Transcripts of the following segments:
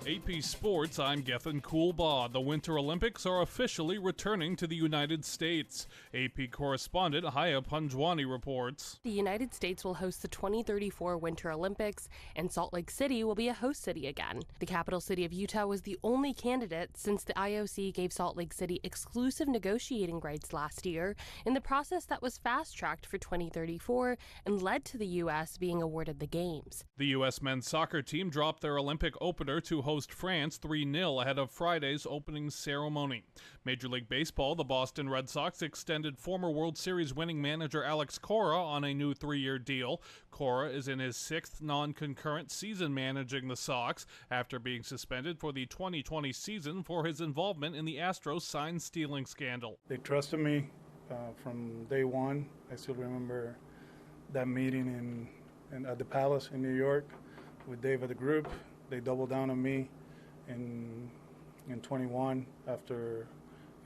AP Sports, I'm Gethin Coolbaugh. The Winter Olympics are officially returning to the United States. AP correspondent Haya Panjwani reports. The United States will host the 2034 Winter Olympics, and Salt Lake City will be a host city again. The capital city of Utah was the only candidate since the IOC gave Salt Lake City exclusive negotiating rights last year in the process that was fast-tracked for 2034 and led to the U.S. being awarded the Games. The U.S. men's soccer team dropped their Olympic opener to host France 3-0 ahead of Friday's opening ceremony. Major League Baseball, the Boston Red Sox extended former World Series winning manager Alex Cora on a new 3-year deal. Cora is in his 6th non-concurrent season managing the Sox after being suspended for the 2020 season for his involvement in the Astros sign-stealing scandal. They trusted me from day one. I still remember that meeting at the Palace in New York with Dave at the group. They doubled down on me in 21 after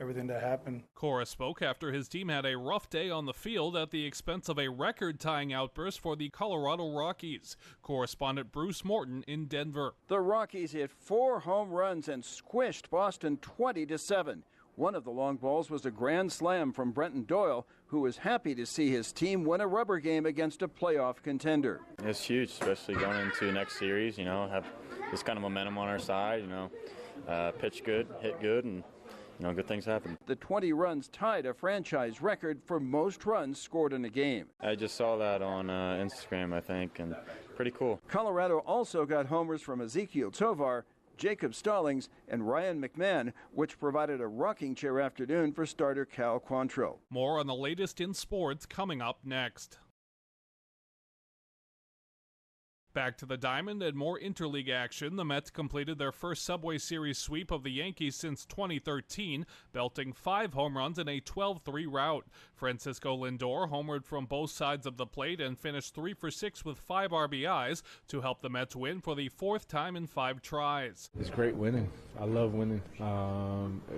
everything that happened. Cora spoke after his team had a rough day on the field at the expense of a record-tying outburst for the Colorado Rockies. Correspondent Bruce Morton in Denver. The Rockies hit 4 home runs and squished Boston 20-7. One of the long balls was a grand slam from Brenton Doyle, who was happy to see his team win a rubber game against a playoff contender. It's huge, especially going into the next series, have this kind of momentum on our side, pitch good, hit good, and good things happen. The 20 runs tied a franchise record for most runs scored in a game. I just saw that on Instagram, I think, and pretty cool. Colorado also got homers from Ezekiel Tovar, Jacob Stallings, and Ryan McMahon, which provided a rocking chair afternoon for starter Cal Quantrill. More on the latest in sports coming up next. Back to the diamond and more interleague action. The Mets completed their first Subway Series sweep of the Yankees since 2013, belting 5 home runs in a 12-3 rout. Francisco Lindor homered from both sides of the plate and finished 3 for 6 with 5 RBIs to help the Mets win for the 4th time in 5 tries. It's great winning. I love winning.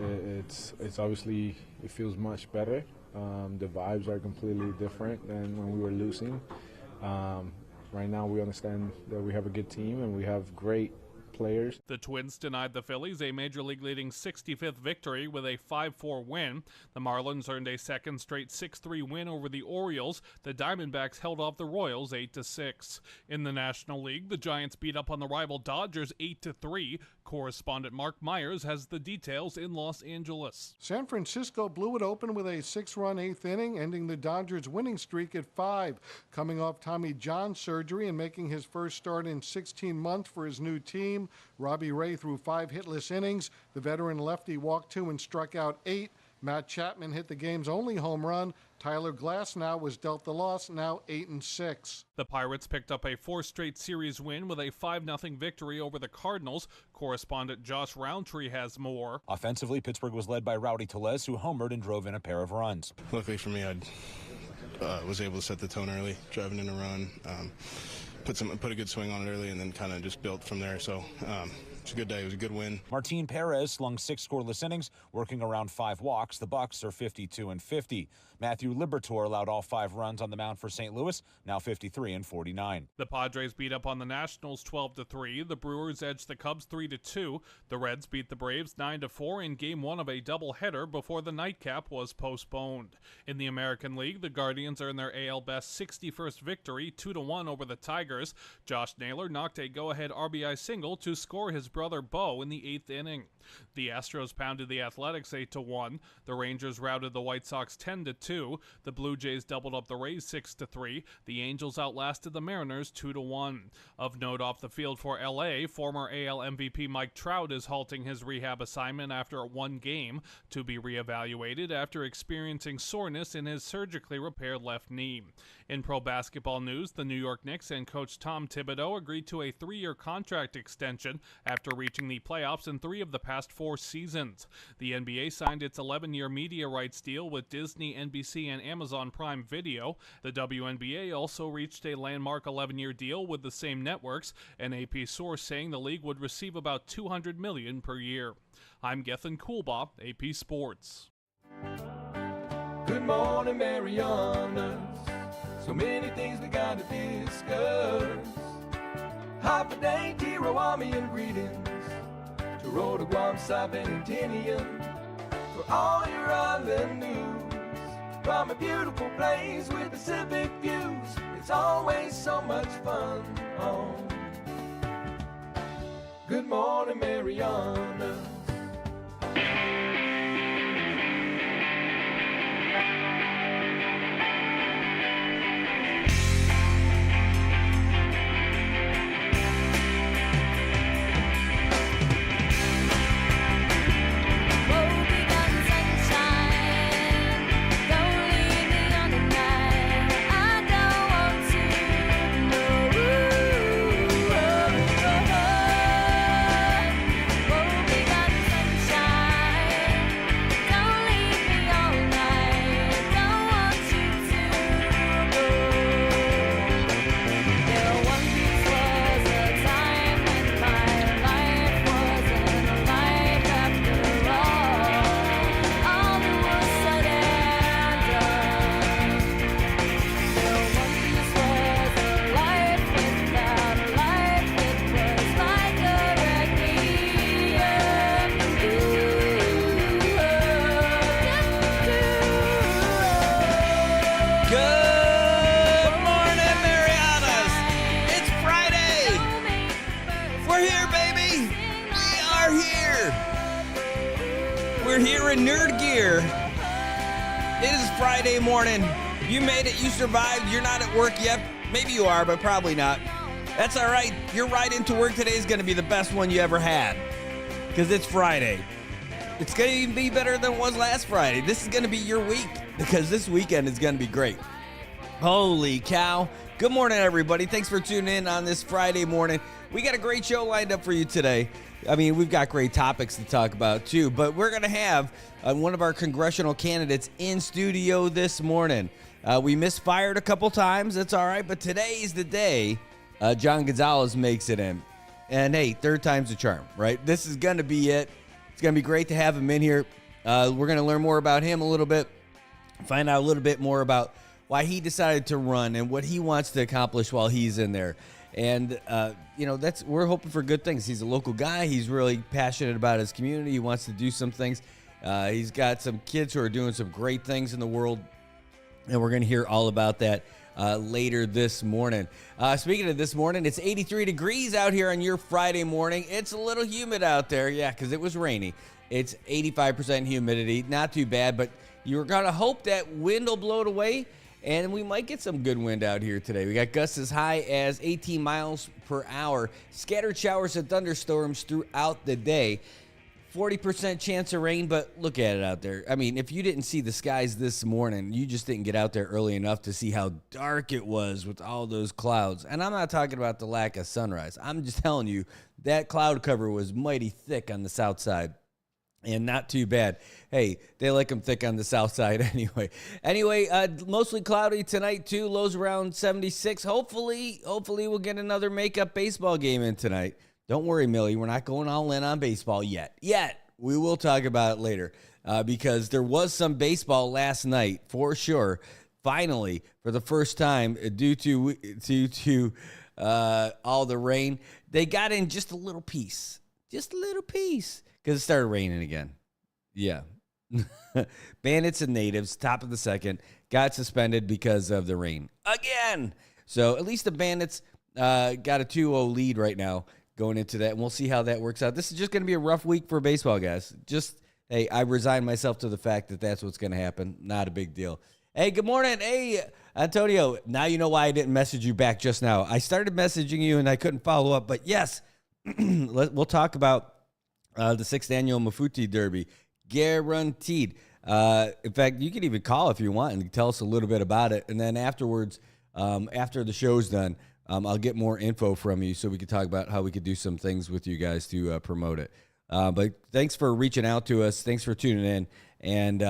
It's obviously, it feels much better. The vibes are completely different than when we were losing. Right now we understand that we have a good team and we have great players. The Twins denied the Phillies a Major League leading 65th victory with a 5-4 win. The Marlins earned a second straight 6-3 win over the Orioles. The Diamondbacks held off the Royals 8-6. In the National League, the Giants beat up on the rival Dodgers 8-3. Correspondent Mark Myers has the details in Los Angeles. San Francisco blew it open with a 6-run 8th inning, ending the Dodgers' winning streak at 5. Coming off Tommy John surgery and making his first start in 16 months for his new team, Robbie Ray threw 5 hitless innings. The veteran lefty walked 2 and struck out 8. Matt Chapman hit the game's only home run. Tyler Glasnow was dealt the loss, now 8-6. The Pirates picked up a 4th straight series win with a 5-0 victory over the Cardinals. Correspondent Josh Roundtree has more. Offensively, Pittsburgh was led by Rowdy Tellez, who homered and drove in a pair of runs. Luckily for me, I was able to set the tone early, driving in a run, put a good swing on it early, and then kind of just built from there. So it's a good day. It was a good win. Martin Perez slung 6 scoreless innings, working around 5 walks. The Bucks are 52-50. Matthew Liberatore allowed all 5 runs on the mound for St. Louis, now 53-49. The Padres beat up on the Nationals 12-3. The Brewers edged the Cubs 3-2. The Reds beat the Braves 9-4 in Game 1 of a doubleheader before the nightcap was postponed. In the American League, the Guardians earned their AL Best 61st victory, 2-1 over the Tigers. Josh Naylor knocked a go-ahead RBI single to score his brother Bo in the 8th inning. The Astros pounded the Athletics 8-1. The Rangers routed the White Sox 10-2. The Blue Jays doubled up the Rays 6-3. The Angels outlasted the Mariners 2-1. Of note off the field for LA, former AL MVP Mike Trout is halting his rehab assignment after 1 game to be reevaluated after experiencing soreness in his surgically repaired left knee. In pro basketball news, the New York Knicks and coach Tom Thibodeau agreed to a 3-year contract extension after reaching the playoffs in 3 of the past 4 seasons. The NBA signed its 11-year media rights deal with Disney, NBC, and Amazon Prime Video. The WNBA also reached a landmark 11-year deal with the same networks, an AP source saying the league would receive about $200 million per year. I'm Gethin Coolbaugh, AP Sports. Good morning, Marianas. So many things we gotta discuss. Hot for day, Tiro, and greetings. the road to Guam, Sabin, and Tinian. For all your island news, from a beautiful place with Pacific views, it's always so much fun on Good Morning Marianas. Here in Nerd Gear. It is Friday morning. You made it. You survived. You're not at work yet. Maybe you are, but probably not. That's all right. Your ride into work today is going to be the best one you ever had because it's Friday. It's going to even be better than it was last Friday. This is going to be your week because this weekend is going to be great. Holy cow. Good morning, everybody. Thanks for tuning in on this Friday morning. We got a great show lined up for you today. I mean, we've got great topics to talk about, too, but we're going to have one of our congressional candidates in studio this morning. We misfired a couple times. That's all right, but today's the day John Gonzales makes it in. And, hey, third time's a charm, right? This is going to be it. It's going to be great to have him in here. We're going to learn more about him a little bit, find out a little bit more about why he decided to run and what he wants to accomplish while he's in there. And, we're hoping for good things. He's a local guy. He's really passionate about his community. He wants to do some things. He's got some kids who are doing some great things in the world, and we're going to hear all about that later this morning. Speaking of this morning, it's 83 degrees out here on your Friday morning. It's a little humid out there, because it was rainy. It's 85% humidity. Not too bad, but you're going to hope that wind will blow it away. And we might get some good wind out here today. We got gusts as high as 18 miles per hour. Scattered showers and thunderstorms throughout the day. 40% chance of rain, but look at it out there. I mean, if you didn't see the skies this morning, you just didn't get out there early enough to see how dark it was with all those clouds. And I'm not talking about the lack of sunrise. I'm just telling you that cloud cover was mighty thick on the south side. And not too bad. Hey, they like them thick on the south side anyway. Mostly cloudy tonight, too. Lows around 76. Hopefully we'll get another makeup baseball game in tonight. Don't worry, Millie. We're not going all in on baseball yet. We will talk about it later because there was some baseball last night for sure. Finally, for the first time, due to all the rain, they got in just a little piece. Because it started raining again. Yeah. Bandits and Natives, top of the second, got suspended because of the rain. Again! So at least the Bandits got a 2-0 lead right now going into that, and we'll see how that works out. This is just going to be a rough week for baseball, guys. Hey, I resign myself to the fact that that's what's going to happen. Not a big deal. Hey, good morning. Hey, Antonio. Now you know why I didn't message you back just now. I started messaging you, and I couldn't follow up. But, yes, we'll talk about the 6th annual Mafuti Derby, guaranteed. In fact, you can even call if you want and tell us a little bit about it. And then afterwards, after the show's done, I'll get more info from you so we can talk about how we could do some things with you guys to promote it. But thanks for reaching out to us. Thanks for tuning in. And,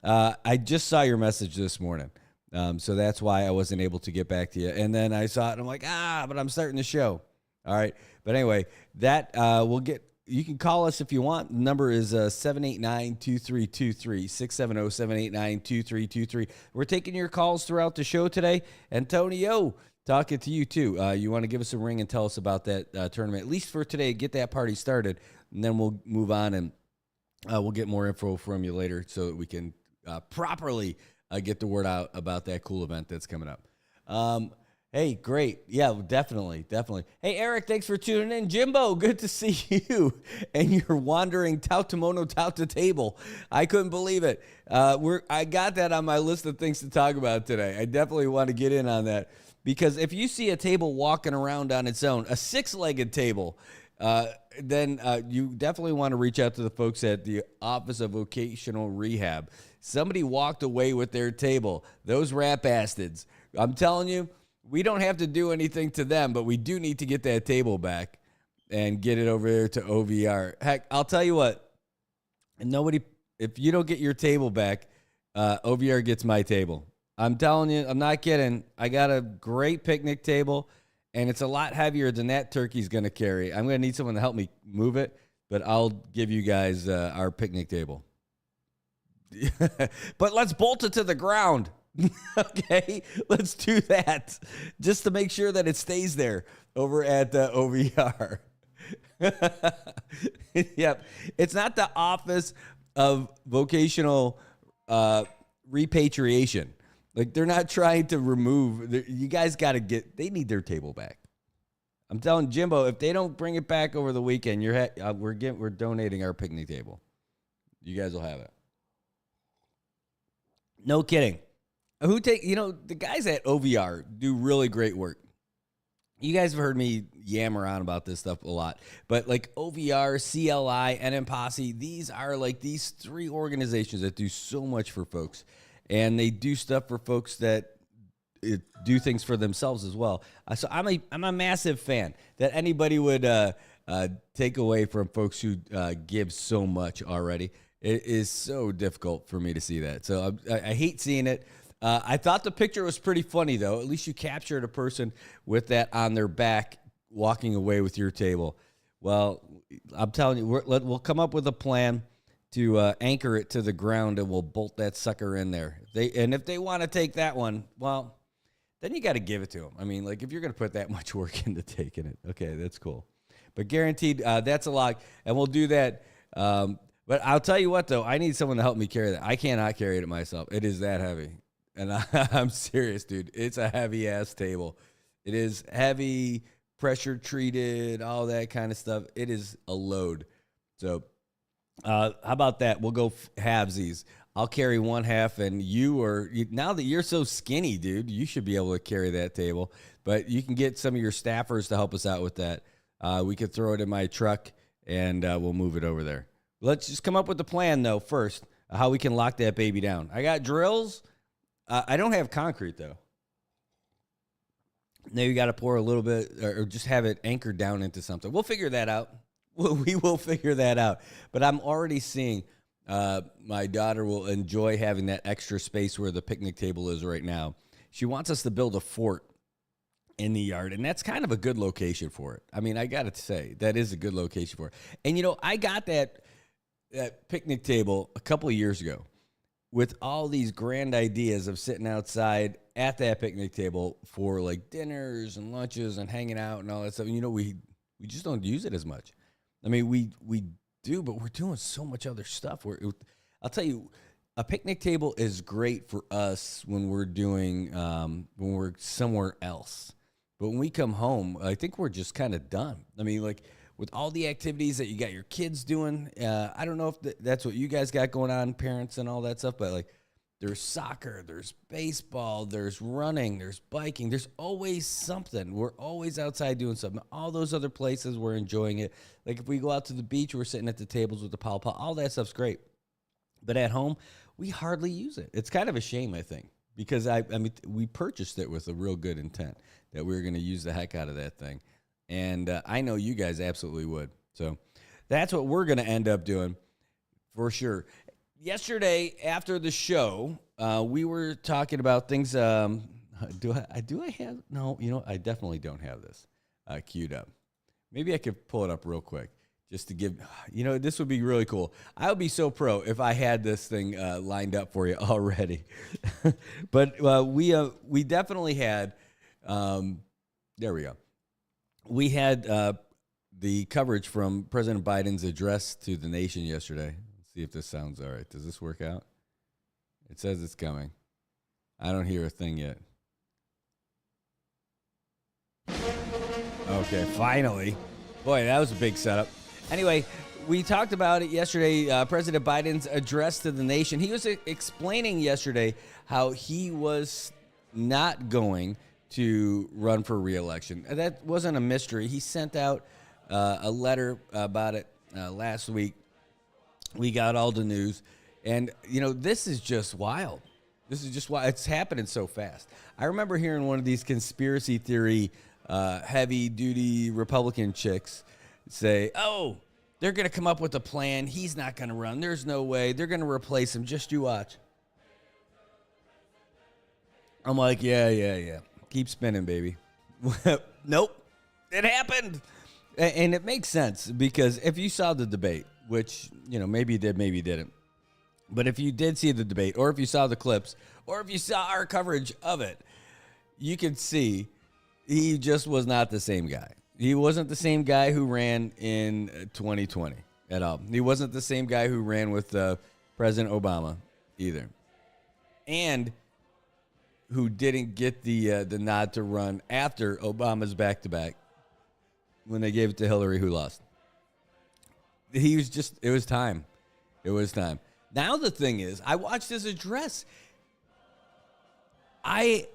I just saw your message this morning. So that's why I wasn't able to get back to you. And then I saw it, and I'm like, but I'm starting the show. All right. But anyway, that we'll get. You can call us if you want. The number is 789-2323, 670-789-2323. We're taking your calls throughout the show today. Antonio, talking to you, too. You want to give us a ring and tell us about that tournament, at least for today, get that party started. and then we'll move on, and we'll get more info from you later so that we can properly get the word out about that cool event that's coming up. Hey, great. Yeah, definitely. Hey, Eric, thanks for tuning in. Jimbo, good to see you and your wandering Taotao Table. I couldn't believe it. I got that on my list of things to talk about today. I definitely want to get in on that because if you see a table walking around on its own, a six-legged table, then you definitely want to reach out to the folks at the Office of Vocational Rehab. Somebody walked away with their table. Those rat bastards. I'm telling you, we don't have to do anything to them, but we do need to get that table back and get it over there to OVR. Heck, I'll tell you what. If you don't get your table back, OVR gets my table. I'm telling you, I'm not kidding. I got a great picnic table, and it's a lot heavier than that turkey's going to carry. I'm going to need someone to help me move it, but I'll give you guys our picnic table. But let's bolt it to the ground. Okay, let's do that just to make sure that it stays there over at OVR. Yep, it's not the Office of Vocational Repatriation. Like, they're not trying to remove. You guys got to they need their table back. I'm telling Jimbo, if they don't bring it back over the weekend, we're donating our picnic table. You guys will have it. No kidding. The guys at OVR do really great work. You guys have heard me yammer on about this stuff a lot, but like OVR, CLI, NM Posse, these are like these three organizations that do so much for folks, and they do stuff for folks that do things for themselves as well. So I'm a massive fan that anybody would take away from folks who give so much already. It is so difficult for me to see that. So I hate seeing it. I thought the picture was pretty funny, though. At least you captured a person with that on their back walking away with your table. Well, I'm telling you, we'll come up with a plan to anchor it to the ground, and we'll bolt that sucker in there. If they want to take that one, well, then you got to give it to them. I mean, like, if you're going to put that much work into taking it, okay, that's cool. But guaranteed, that's a lot, and we'll do that. But I'll tell you what, though, I need someone to help me carry that. I cannot carry it myself. It is that heavy. And I'm serious, dude. It's a heavy-ass table. It is heavy, pressure-treated, all that kind of stuff. It is a load. So how about that? We'll go halvesies. I'll carry one half, and now that you're so skinny, dude, you should be able to carry that table. But you can get some of your staffers to help us out with that. We could throw it in my truck, and we'll move it over there. Let's just come up with the plan, though, first, how we can lock that baby down. I got drills. I don't have concrete, though. Now you got to pour a little bit or just have it anchored down into something. We'll figure that out. We will figure that out. But I'm already seeing my daughter will enjoy having that extra space where the picnic table is right now. She wants us to build a fort in the yard, and that's kind of a good location for it. I mean, I got to say, that is a good location for it. And, I got that picnic table a couple of years ago with all these grand ideas of sitting outside at that picnic table for like dinners and lunches and hanging out and all that stuff. We just don't use it as much. I mean, we do, but we're doing so much other stuff. I'll tell you, a picnic table is great for us when we're doing when we're somewhere else. But when we come home, I think we're just kind of done. I mean, like, with all the activities that you got your kids doing, I don't know if that's what you guys got going on, parents and all that stuff, but like there's soccer, there's baseball, there's running, there's biking. There's always something. We're always outside doing something. All those other places, we're enjoying it. Like if we go out to the beach, we're sitting at the tables with the pal. All that stuff's great. But at home, we hardly use it. It's kind of a shame, I think, because I mean, we purchased it with a real good intent that we were going to use the heck out of that thing. And I know you guys absolutely would. So that's what we're going to end up doing for sure. Yesterday, after the show, we were talking about things. Do I have? No, I definitely don't have this queued up. Maybe I could pull it up real quick just to give, this would be really cool. I would be so pro if I had this thing lined up for you already. But we definitely had, there we go. We had the coverage from President Biden's address to the nation yesterday. Let's see if this sounds all right. Does this work out? It says it's coming. I don't hear a thing yet. Okay, finally. Boy, that was a big setup. Anyway, we talked about it yesterday, President Biden's address to the nation. He was explaining yesterday how he was not going to run for re-election. That wasn't a mystery. He sent out a letter about it last week. We got all the news. And, this is just wild. This is just wild. It's happening so fast. I remember hearing one of these conspiracy theory heavy-duty Republican chicks say, oh, they're going to come up with a plan. He's not going to run. There's no way. They're going to replace him. Just you watch. I'm like, yeah. Keep spinning, baby. Nope. It happened. And it makes sense because if you saw the debate, which, maybe you did, maybe you didn't. But if you did see the debate, or if you saw the clips, or if you saw our coverage of it, you could see he just was not the same guy. He wasn't the same guy who ran in 2020 at all. He wasn't the same guy who ran with President Obama either. And who didn't get the nod to run after Obama's back-to-back when they gave it to Hillary, who lost. It was time. It was time. Now the thing is, I watched his address. I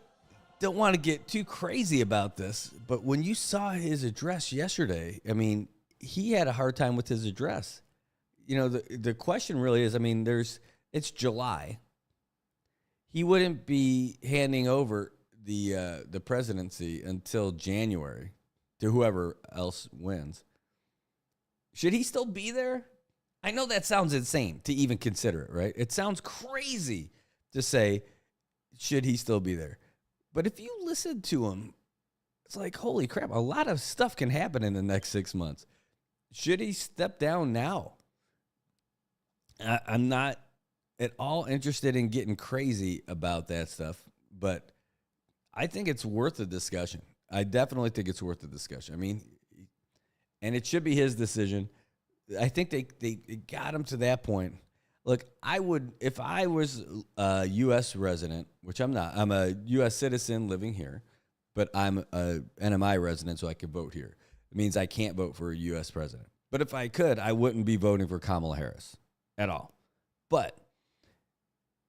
don't want to get too crazy about this, but when you saw his address yesterday, I mean, he had a hard time with his address. The question really is, it's July. He wouldn't be handing over the presidency until January to whoever else wins. Should he still be there? I know that sounds insane to even consider it, right? It sounds crazy to say, should he still be there? But if you listen to him, it's like, holy crap, a lot of stuff can happen in the next 6 months. Should he step down now? I'm not at all interested in getting crazy about that stuff, but I think it's worth a discussion. I definitely think it's worth a discussion. And it should be his decision. I think they got him to that point. Look, if I was a U.S. resident, which I'm not. I'm a U.S. citizen living here, but I'm a NMI resident, so I can vote here. It means I can't vote for a U.S. president. But if I could, I wouldn't be voting for Kamala Harris at all. But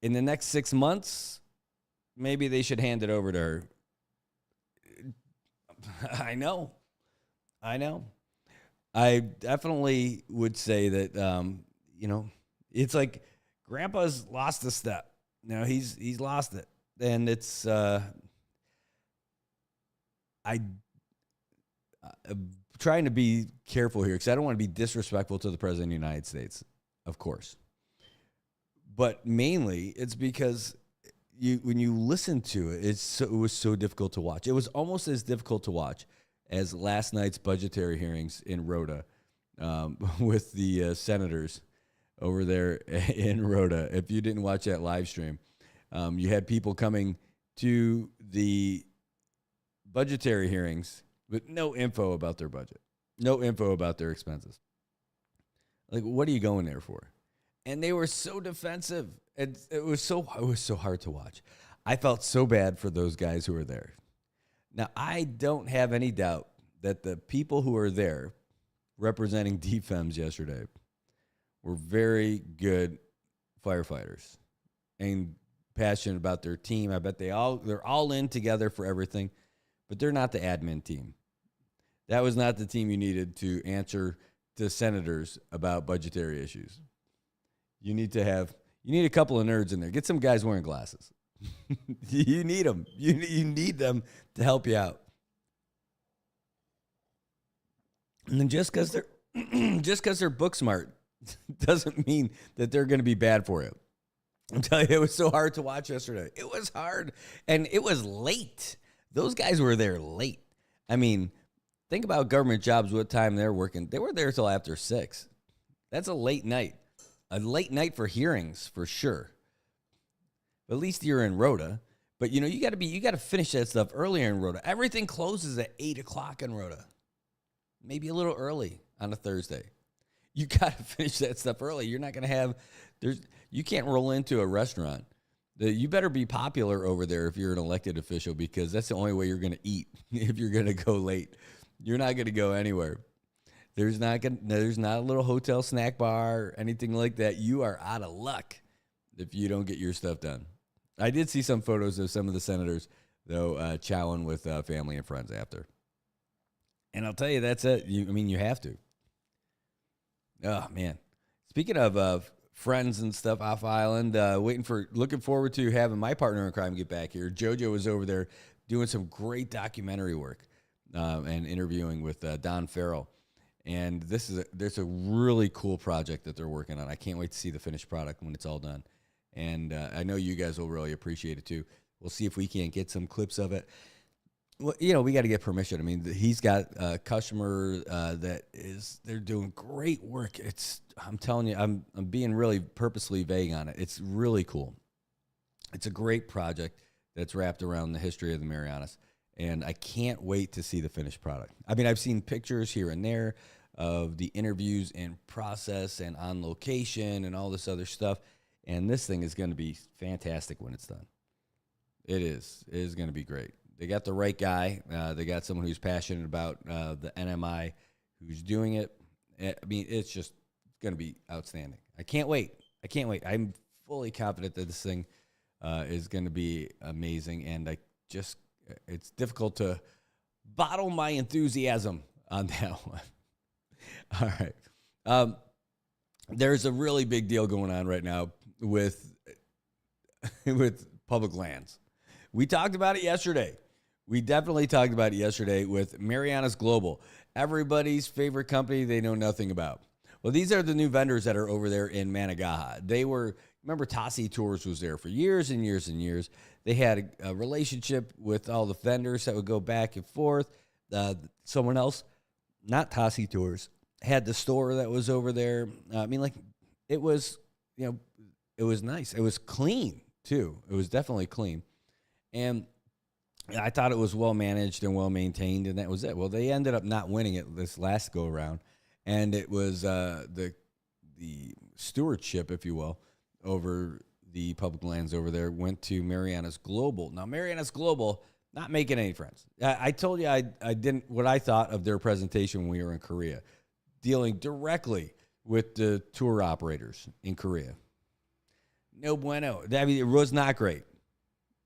in the next 6 months, maybe they should hand it over to her. I know. I definitely would say that, it's like Grandpa's lost a step. He's lost it. And it's, I'm trying to be careful here because I don't want to be disrespectful to the President of the United States, of course. But mainly it's because when you listen to it, it was so difficult to watch. It was almost as difficult to watch as last night's budgetary hearings in Rhoda with the senators over there in Rhoda. If you didn't watch that live stream, you had people coming to the budgetary hearings with no info about their budget, no info about their expenses. Like, what are you going there for? And they were so defensive. It was so hard to watch. I felt so bad for those guys who were there. Now, I don't have any doubt that the people who are there representing DFEMS yesterday were very good firefighters and passionate about their team. I bet they're all in together for everything, but they're not the admin team. That was not the team you needed to answer to senators about budgetary issues. You need a couple of nerds in there. Get some guys wearing glasses. You need them. You need them to help you out. And then just because they're book smart doesn't mean that they're going to be bad for you. I'm telling you, it was so hard to watch yesterday. It was hard, and it was late. Those guys were there late. Think about government jobs, what time they're working. They were there till after 6. That's a late night. A late night for hearings, for sure. At least you're in Rhoda. But, you got to finish that stuff earlier in Rhoda. Everything closes at 8 o'clock in Rhoda. maybe a little early on a Thursday. You got to finish that stuff early. You're not going to have, you can't roll into a restaurant. You better be popular over there if you're an elected official, because that's the only way you're going to eat if you're going to go late. You're not going to go anywhere. There's not a little hotel snack bar or anything like that. You are out of luck if you don't get your stuff done. I did see some photos of some of the senators, though, chowing with family and friends after. And I'll tell you, that's it. You have to. Oh, man. Speaking of friends and stuff off island, looking forward to having my partner in crime get back here. JoJo was over there doing some great documentary work and interviewing with Don Farrell. And there's a really cool project that they're working on. I can't wait to see the finished product when it's all done. And I know you guys will really appreciate it too. We'll see if we can't get some clips of it. Well, we got to get permission. I mean, he's got a customer they're doing great work. I'm telling you, I'm being really purposely vague on it. It's really cool. It's a great project that's wrapped around the history of the Marianas. And I can't wait to see the finished product. I mean, I've seen pictures here and there of the interviews in process and on location and all this other stuff. And this thing is going to be fantastic when it's done. It is. It is going to be great. They got the right guy. They got someone who's passionate about the NMI who's doing it. I mean, it's just going to be outstanding. I can't wait. I'm fully confident that this thing is going to be amazing. And it's difficult to bottle my enthusiasm on that one. All right. There's a really big deal going on right now with public lands. We talked about it yesterday. We definitely talked about it yesterday with Marianas Global, everybody's favorite company they know nothing about. Well, these are the new vendors that are over there in Managaha. Remember Tassi Tours was there for years and years and years. They had a relationship with all the vendors that would go back and forth. Someone else, not Tassi Tours, had the store that was over there. It was nice. It was clean, too. It was definitely clean. And I thought it was well managed and well maintained, and that was it. Well, they ended up not winning it this last go around, and it was the stewardship, if you will, over the public lands over there went to Marianas Global. Now, Marianas Global, not making any friends. I told you I didn't what I thought of their presentation when we were in Korea, dealing directly with the tour operators in Korea. No bueno. I mean, it was not great.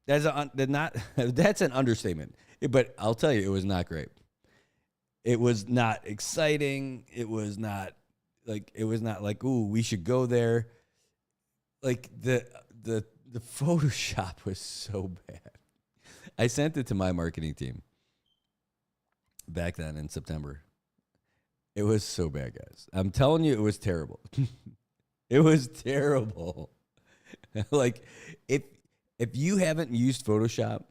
That's an understatement. But I'll tell you, it was not great. It was not exciting. It was not like, ooh, we should go there. Like the Photoshop was so bad. I sent it to my marketing team back then in September. It was so bad, guys. I'm telling you, it was terrible. It was terrible. Like, if you haven't used Photoshop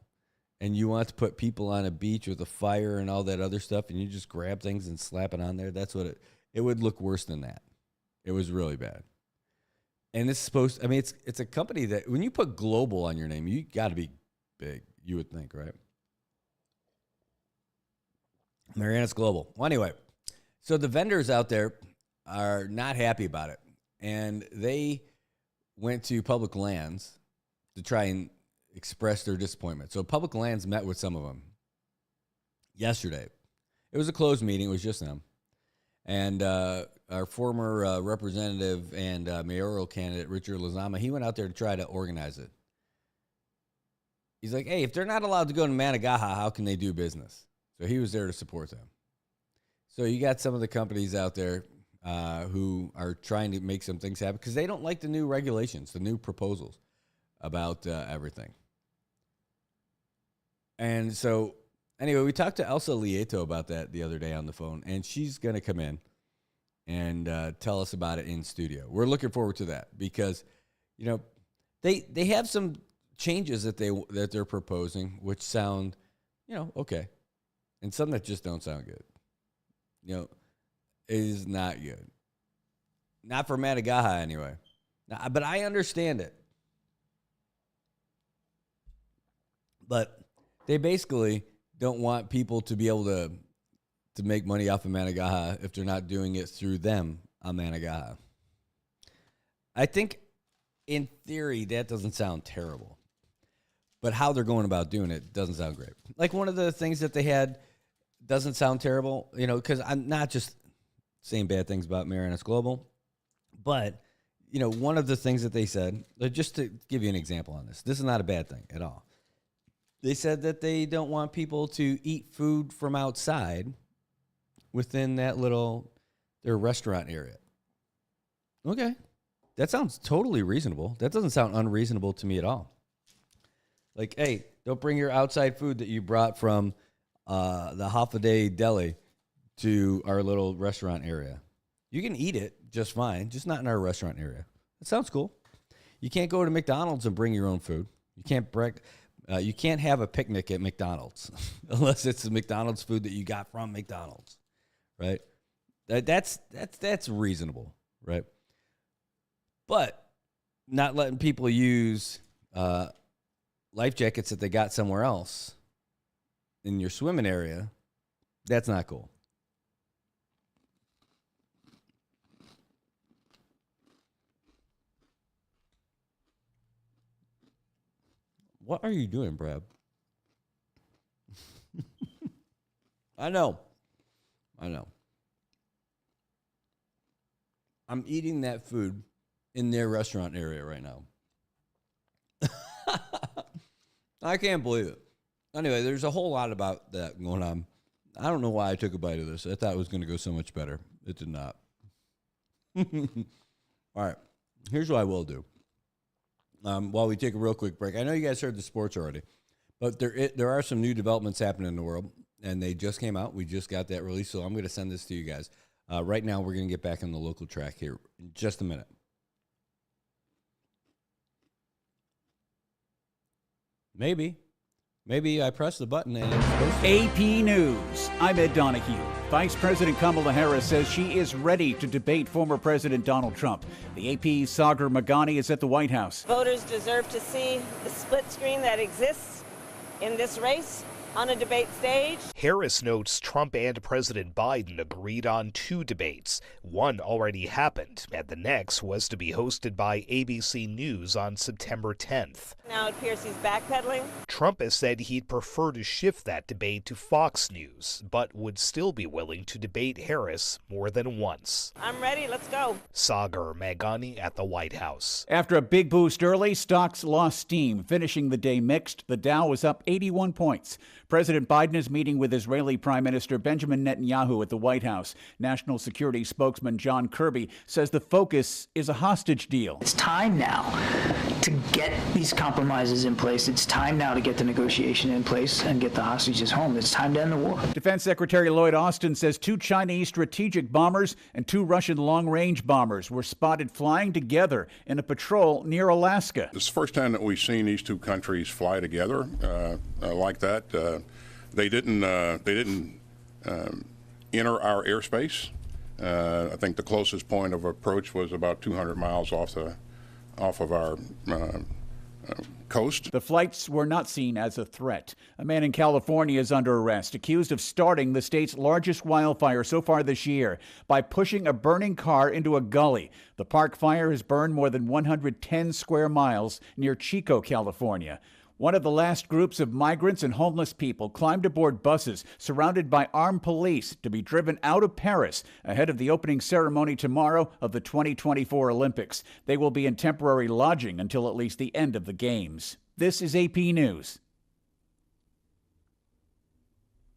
and you want to put people on a beach with a fire and all that other stuff, and you just grab things and slap it on there, that's what it would look worse than that. It was really bad. And it's it's a company that when you put global on your name, you got to be big, you would think, right? Marianas Global. Well, anyway, so the vendors out there are not happy about it. And they went to Public Lands to try and express their disappointment. So Public Lands met with some of them yesterday. It was a closed meeting. It was just them. And our former representative and mayoral candidate, Richard Lozama, he went out there to try to organize it. He's like, hey, if they're not allowed to go to Managaha, how can they do business? So he was there to support them. So you got some of the companies out there who are trying to make some things happen because they don't like the new regulations, the new proposals about everything. And so, anyway, we talked to Elsa Lieto about that the other day on the phone, and she's going to come in and tell us about it in studio. We're looking forward to that because, they have some changes that they're proposing, which sound, okay, and some that just don't sound good. It is not good. Not for Managaha, anyway. But I understand it. But they basically don't want people to be able to to make money off of Managaha if they're not doing it through them on Managaha. I think in theory that doesn't sound terrible, but how they're going about doing it doesn't sound great. Like one of the things that they had doesn't sound terrible, you know, because I'm not just saying bad things about Marianas Global, but, you know, one of the things that they said, just to give you an example on this is not a bad thing at all. They said that they don't want people to eat food from outside within that their restaurant area. Okay. That sounds totally reasonable. That doesn't sound unreasonable to me at all. Like, hey, don't bring your outside food that you brought from the Hoffaday Deli to our little restaurant area. You can eat it just fine, just not in our restaurant area. That sounds cool. You can't go to McDonald's and bring your own food. You can't have a picnic at McDonald's unless it's the McDonald's food that you got from McDonald's, right? That's reasonable, right? But not letting people use life jackets that they got somewhere else in your swimming area, that's not cool. What are you doing, Brad? I know. I'm eating that food in their restaurant area right now. I can't believe it. Anyway, there's a whole lot about that going on. I don't know why I took a bite of this. I thought it was going to go so much better. It did not. All right. Here's what I will do. While we take a real quick break. I know you guys heard the sports already, but there are some new developments happening in the world, and they just came out. We just got that release, so I'm going to send this to you guys. Right now, we're going to get back on the local track here in just a minute. Maybe I pressed the button and it's supposed to. AP News. I'm Ed Donahue. Vice President Kamala Harris says she is ready to debate former President Donald Trump. The AP's Sagar Meghani is at the White House. Voters deserve to see the split screen that exists in this race on a debate stage. Harris notes Trump and President Biden agreed on 2 debates. One already happened, and the next was to be hosted by ABC News on September 10th. Now it appears he's backpedaling. Trump has said he'd prefer to shift that debate to Fox News, but would still be willing to debate Harris more than once. I'm ready. Let's go. Sagar Meghani at the White House. After a big boost early, stocks lost steam, finishing the day mixed. The Dow was up 81 points. President Biden is meeting with Israeli Prime Minister Benjamin Netanyahu at the White House. National Security spokesman John Kirby says the focus is a hostage deal. It's time now to get these compromises in place. It's time now to get the negotiation in place and get the hostages home. It's time to end the war. Defense Secretary Lloyd Austin says 2 Chinese strategic bombers and 2 Russian long-range bombers were spotted flying together in a patrol near Alaska. It's the first time that we've seen these 2 countries fly together like that. They didn't enter our airspace. I think the closest point of approach was about 200 miles off of our coast. The flights were not seen as a threat. A man in California is under arrest, accused of starting the state's largest wildfire so far this year by pushing a burning car into a gully. The park fire has burned more than 110 square miles near Chico, California. One of the last groups of migrants and homeless people climbed aboard buses surrounded by armed police to be driven out of Paris ahead of the opening ceremony tomorrow of the 2024 Olympics. They will be in temporary lodging until at least the end of the Games. This is AP News.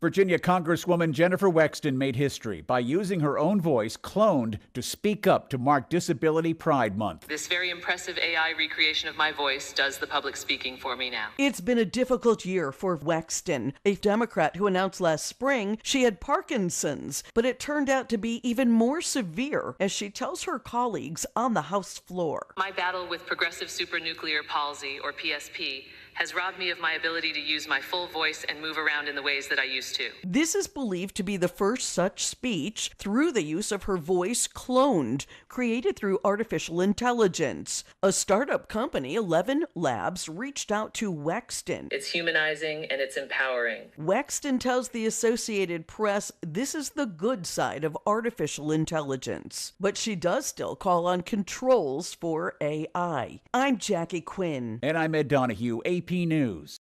Virginia Congresswoman Jennifer Wexton made history by using her own voice, cloned, to speak up to mark Disability Pride Month. This very impressive AI recreation of my voice does the public speaking for me now. It's been a difficult year for Wexton, a Democrat who announced last spring she had Parkinson's, but it turned out to be even more severe, as she tells her colleagues on the House floor. My battle with progressive supranuclear palsy, or PSP, has robbed me of my ability to use my full voice and move around in the ways that I used to. This is believed to be the first such speech through the use of her voice cloned, created through artificial intelligence. A startup company, 11 Labs, reached out to Wexton. It's humanizing and it's empowering. Wexton tells the Associated Press this is the good side of artificial intelligence, but she does still call on controls for AI. I'm Jackie Quinn. And I'm Ed Donahue, AP News.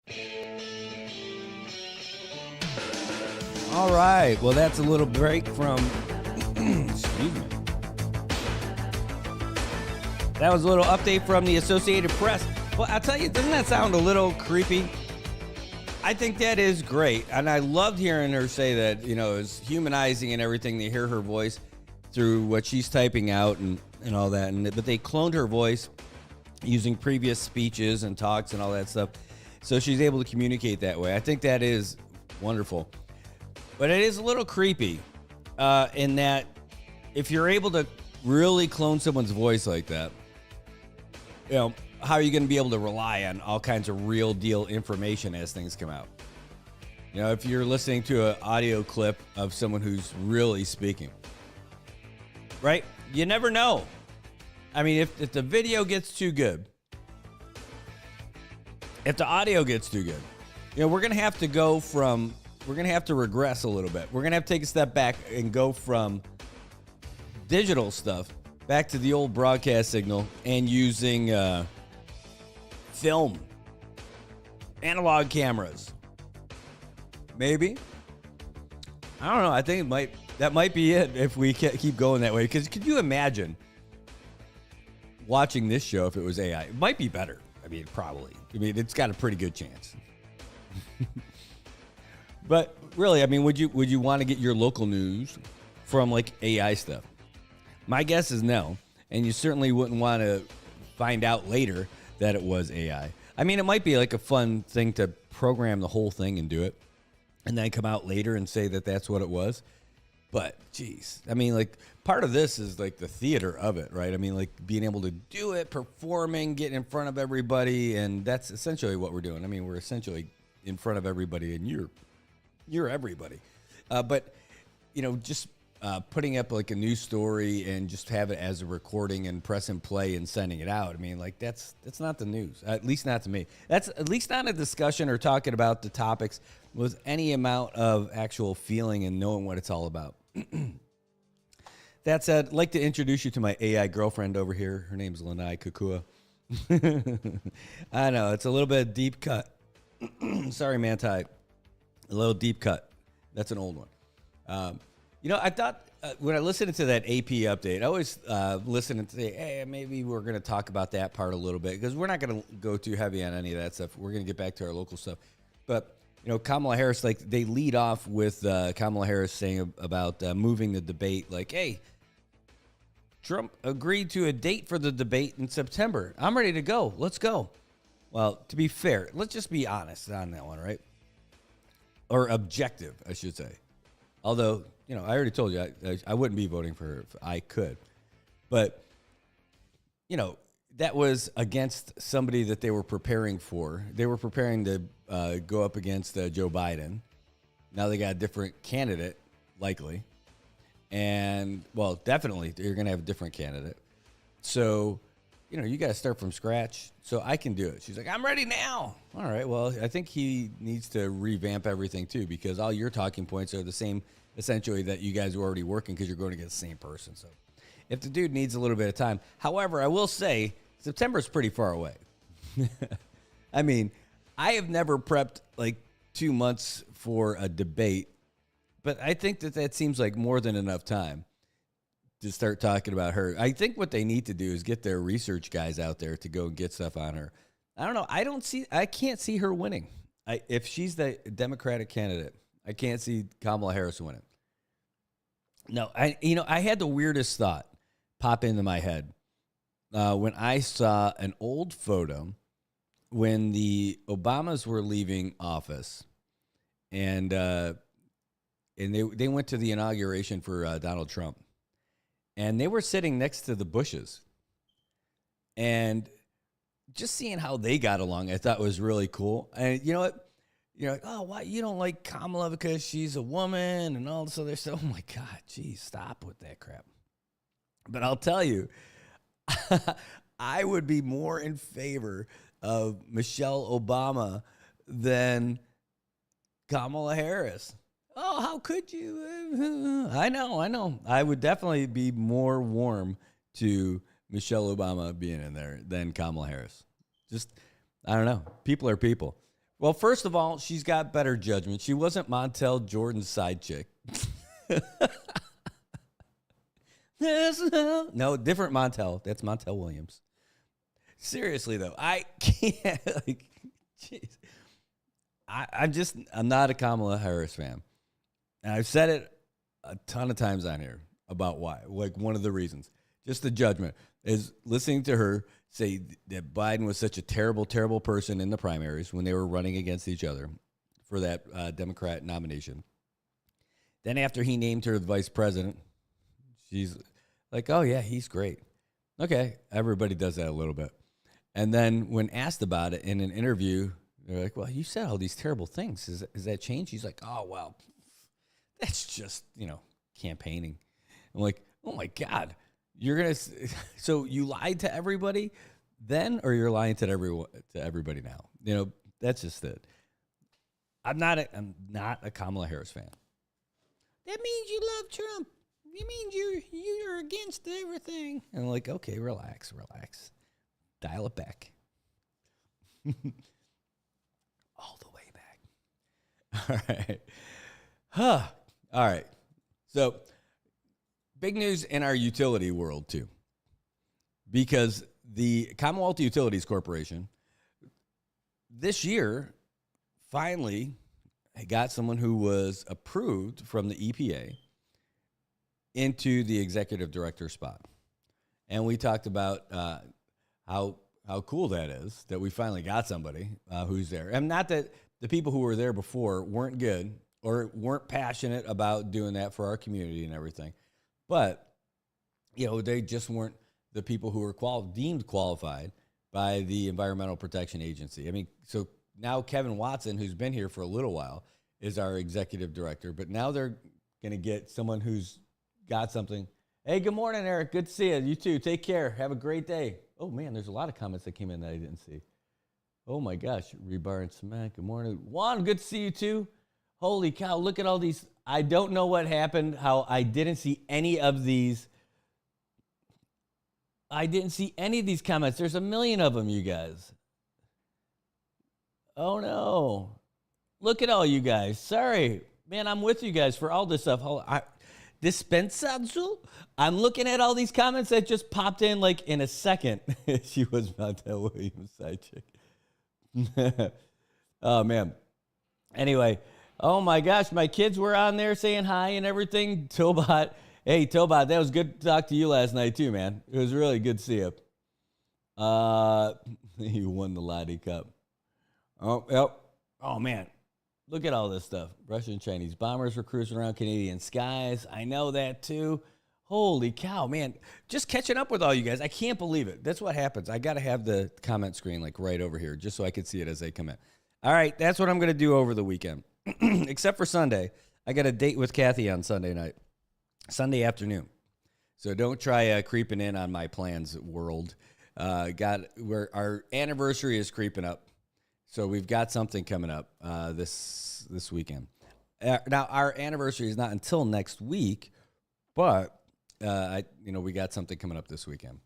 All right. Well, that's a little break from. Excuse me. That was a little update from the Associated Press. Well, I'll tell you, doesn't that sound a little creepy? I think that is great. And I loved hearing her say that, it's humanizing and everything. They hear her voice through what she's typing out and all that. But they cloned her voice using previous speeches and talks and all that stuff. So she's able to communicate that way. I think that is wonderful. But it is a little creepy in that if you're able to really clone someone's voice like that, how are you going to be able to rely on all kinds of real deal information as things come out? If you're listening to an audio clip of someone who's really speaking, right? You never know. I mean, if the video gets too good, if the audio gets too good, we're going to have to regress a little bit. We're going to have to take a step back and go from digital stuff back to the old broadcast signal and using film, analog cameras. Maybe. I don't know. I think that might be it if we keep going that way. Because could you imagine watching this show if it was AI? It might be better. I mean, probably. I mean, it's got a pretty good chance. But really, I mean, would you want to get your local news from like AI stuff? My guess is no. And you certainly wouldn't want to find out later that it was AI. I mean, it might be like a fun thing to program the whole thing and do it and then come out later and say that that's what it was. But, geez, I mean, like, part of this is, like, the theater of it, right? I mean, like, being able to do it, performing, getting in front of everybody, and that's essentially what we're doing. I mean, we're essentially in front of everybody, and you're everybody. But, just putting up, like, a news story and just have it as a recording and press and play and sending it out, I mean, like, that's not the news, at least not to me. That's at least not a discussion or talking about the topics with any amount of actual feeling and knowing what it's all about. That said, I'd like to introduce you to my AI girlfriend over here. Her name's Lanai Kukua. I know, it's a little bit deep cut. Sorry, Manti. A little deep cut. That's an old one. I thought when I listened to that AP update, I always listen and say, hey, maybe we're going to talk about that part a little bit because we're not going to go too heavy on any of that stuff. We're going to get back to our local stuff. But Kamala Harris, like they lead off with Kamala Harris saying about moving the debate, like, hey, Trump agreed to a date for the debate in September. I'm ready to go. Let's go. Well, to be fair, let's just be honest on that one, right? Or objective, I should say. Although, I already told you I wouldn't be voting for her if I could. But, that was against somebody that they were preparing for. They were preparing to go up against Joe Biden. Now they got a different candidate, likely. And, well, definitely you're going to have a different candidate. So, you got to start from scratch. So I can do it. She's like, I'm ready now. All right, well, I think he needs to revamp everything, too, because all your talking points are the same, essentially, that you guys are already working because you're going against the same person. So if the dude needs a little bit of time. However, I will say September's pretty far away. I mean, I have never prepped like 2 months for a debate, but I think that seems like more than enough time to start talking about her. I think what they need to do is get their research guys out there to go and get stuff on her. I don't know. I can't see her winning. If she's the Democratic candidate, I can't see Kamala Harris winning. No, I had the weirdest thought pop into my head when I saw an old photo when the Obamas were leaving office, and they went to the inauguration for Donald Trump, and they were sitting next to the Bushes. And just seeing how they got along, I thought was really cool. And you know what? You're like, oh, why you don't like Kamala because she's a woman and all this other stuff. Oh, my God. Geez, stop with that crap. But I'll tell you, I would be more in favor of Michelle Obama than Kamala Harris. Oh, how could you? I know. I would definitely be more warm to Michelle Obama being in there than Kamala Harris. Just, I don't know. People are people. Well, first of all, she's got better judgment. She wasn't Montel Jordan's side chick. No, different Montel. That's Montel Williams. Seriously, though, I can't, like, jeez. I'm not a Kamala Harris fan. And I've said it a ton of times on here about why. Like, one of the reasons. Just the judgment is listening to her say that Biden was such a terrible, terrible person in the primaries when they were running against each other for that Democrat nomination. Then after he named her the vice president, she's like, oh, yeah, he's great. Okay, everybody does that a little bit. And then when asked about it in an interview, they're like, well, you said all these terrible things. Has that changed? She's like, oh, well, that's just, campaigning. I'm like, oh, my God. You're going to – so you lied to everybody then, or you're lying to everybody now? That's just it. I'm not a Kamala Harris fan. That means you love Trump. It means you're against everything. And I'm like, okay, relax. Dial it back. All the way back. All right. All right. So big news in our utility world, too, because the Commonwealth Utilities Corporation this year finally got someone who was approved from the EPA into the executive director spot. And we talked about how cool that is, that we finally got somebody who's there. And not that the people who were there before weren't good or weren't passionate about doing that for our community and everything. But, they just weren't the people who were deemed qualified by the Environmental Protection Agency. I mean, so now Kevin Watson, who's been here for a little while, is our executive director. But now they're going to get someone who's got something. Hey, good morning, Eric. Good to see you. You too. Take care. Have a great day. Oh, man, there's a lot of comments that came in that I didn't see. Oh, my gosh. Rebar and Cement. Good morning. Juan, good to see you too. Holy cow, look at all these. I don't know what happened, how I didn't see any of these. I didn't see any of these comments. There's a million of them, you guys. Oh, no. Look at all you guys. Sorry. Man, I'm with you guys for all this stuff. Dispensazo? I'm looking at all these comments that just popped in like in a second. She was Montel Williams' side chick. Oh, man. Anyway. Oh, my gosh, my kids were on there saying hi and everything. Tobot, hey, Tobot, that was good to talk to you last night too, man. It was really good to see you. You won the Lottie Cup. Oh, yep. Oh, man, look at all this stuff. Russian and Chinese bombers were cruising around Canadian skies. I know that too. Holy cow, man. Just catching up with all you guys. I can't believe it. That's what happens. I got to have the comment screen like right over here just so I can see it as they come in. All right, that's what I'm going to do over the weekend. Except for Sunday. I got a date with Kathy on Sunday night. Sunday afternoon. So don't try creeping in on my plans, world. Our anniversary is creeping up. So we've got something coming up this weekend. Now, our anniversary is not until next week, but we got something coming up this weekend.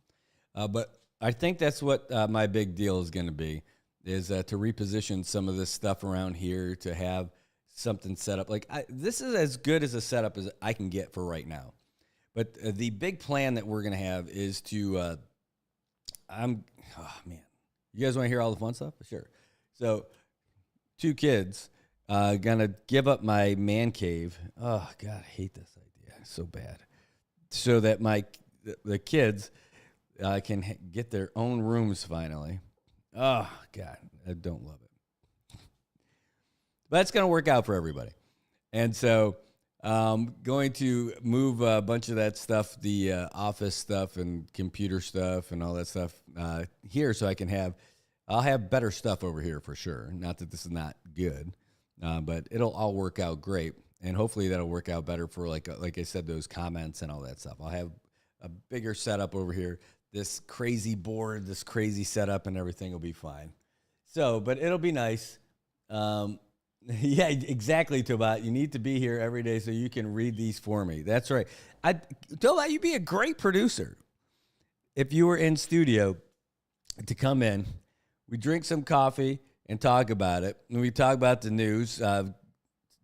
But I think that's what my big deal is going to be, is to reposition some of this stuff around here, to have something set up. Like, this is as good as a setup as I can get for right now. But the big plan that we're going to have is to, you guys want to hear all the fun stuff? Sure. So 2 kids, going to give up my man cave. Oh, God, I hate this idea. It's so bad. So that the kids can get their own rooms finally. Oh, God, I don't love it. But it's going to work out for everybody. And so going to move a bunch of that stuff, the office stuff and computer stuff and all that stuff here, so I can have I'll have better stuff over here for sure. Not that this is not good, but it'll all work out great. And hopefully that'll work out better for, like I said, those comments and all that stuff. I'll have a bigger setup over here. This crazy board, this crazy setup, and everything will be fine. So, but it'll be nice. Yeah, exactly, Tobat. You need to be here every day so you can read these for me. That's right. Tobat, you'd be a great producer if you were in studio to come in. We drink some coffee and talk about it. And we talk about the news,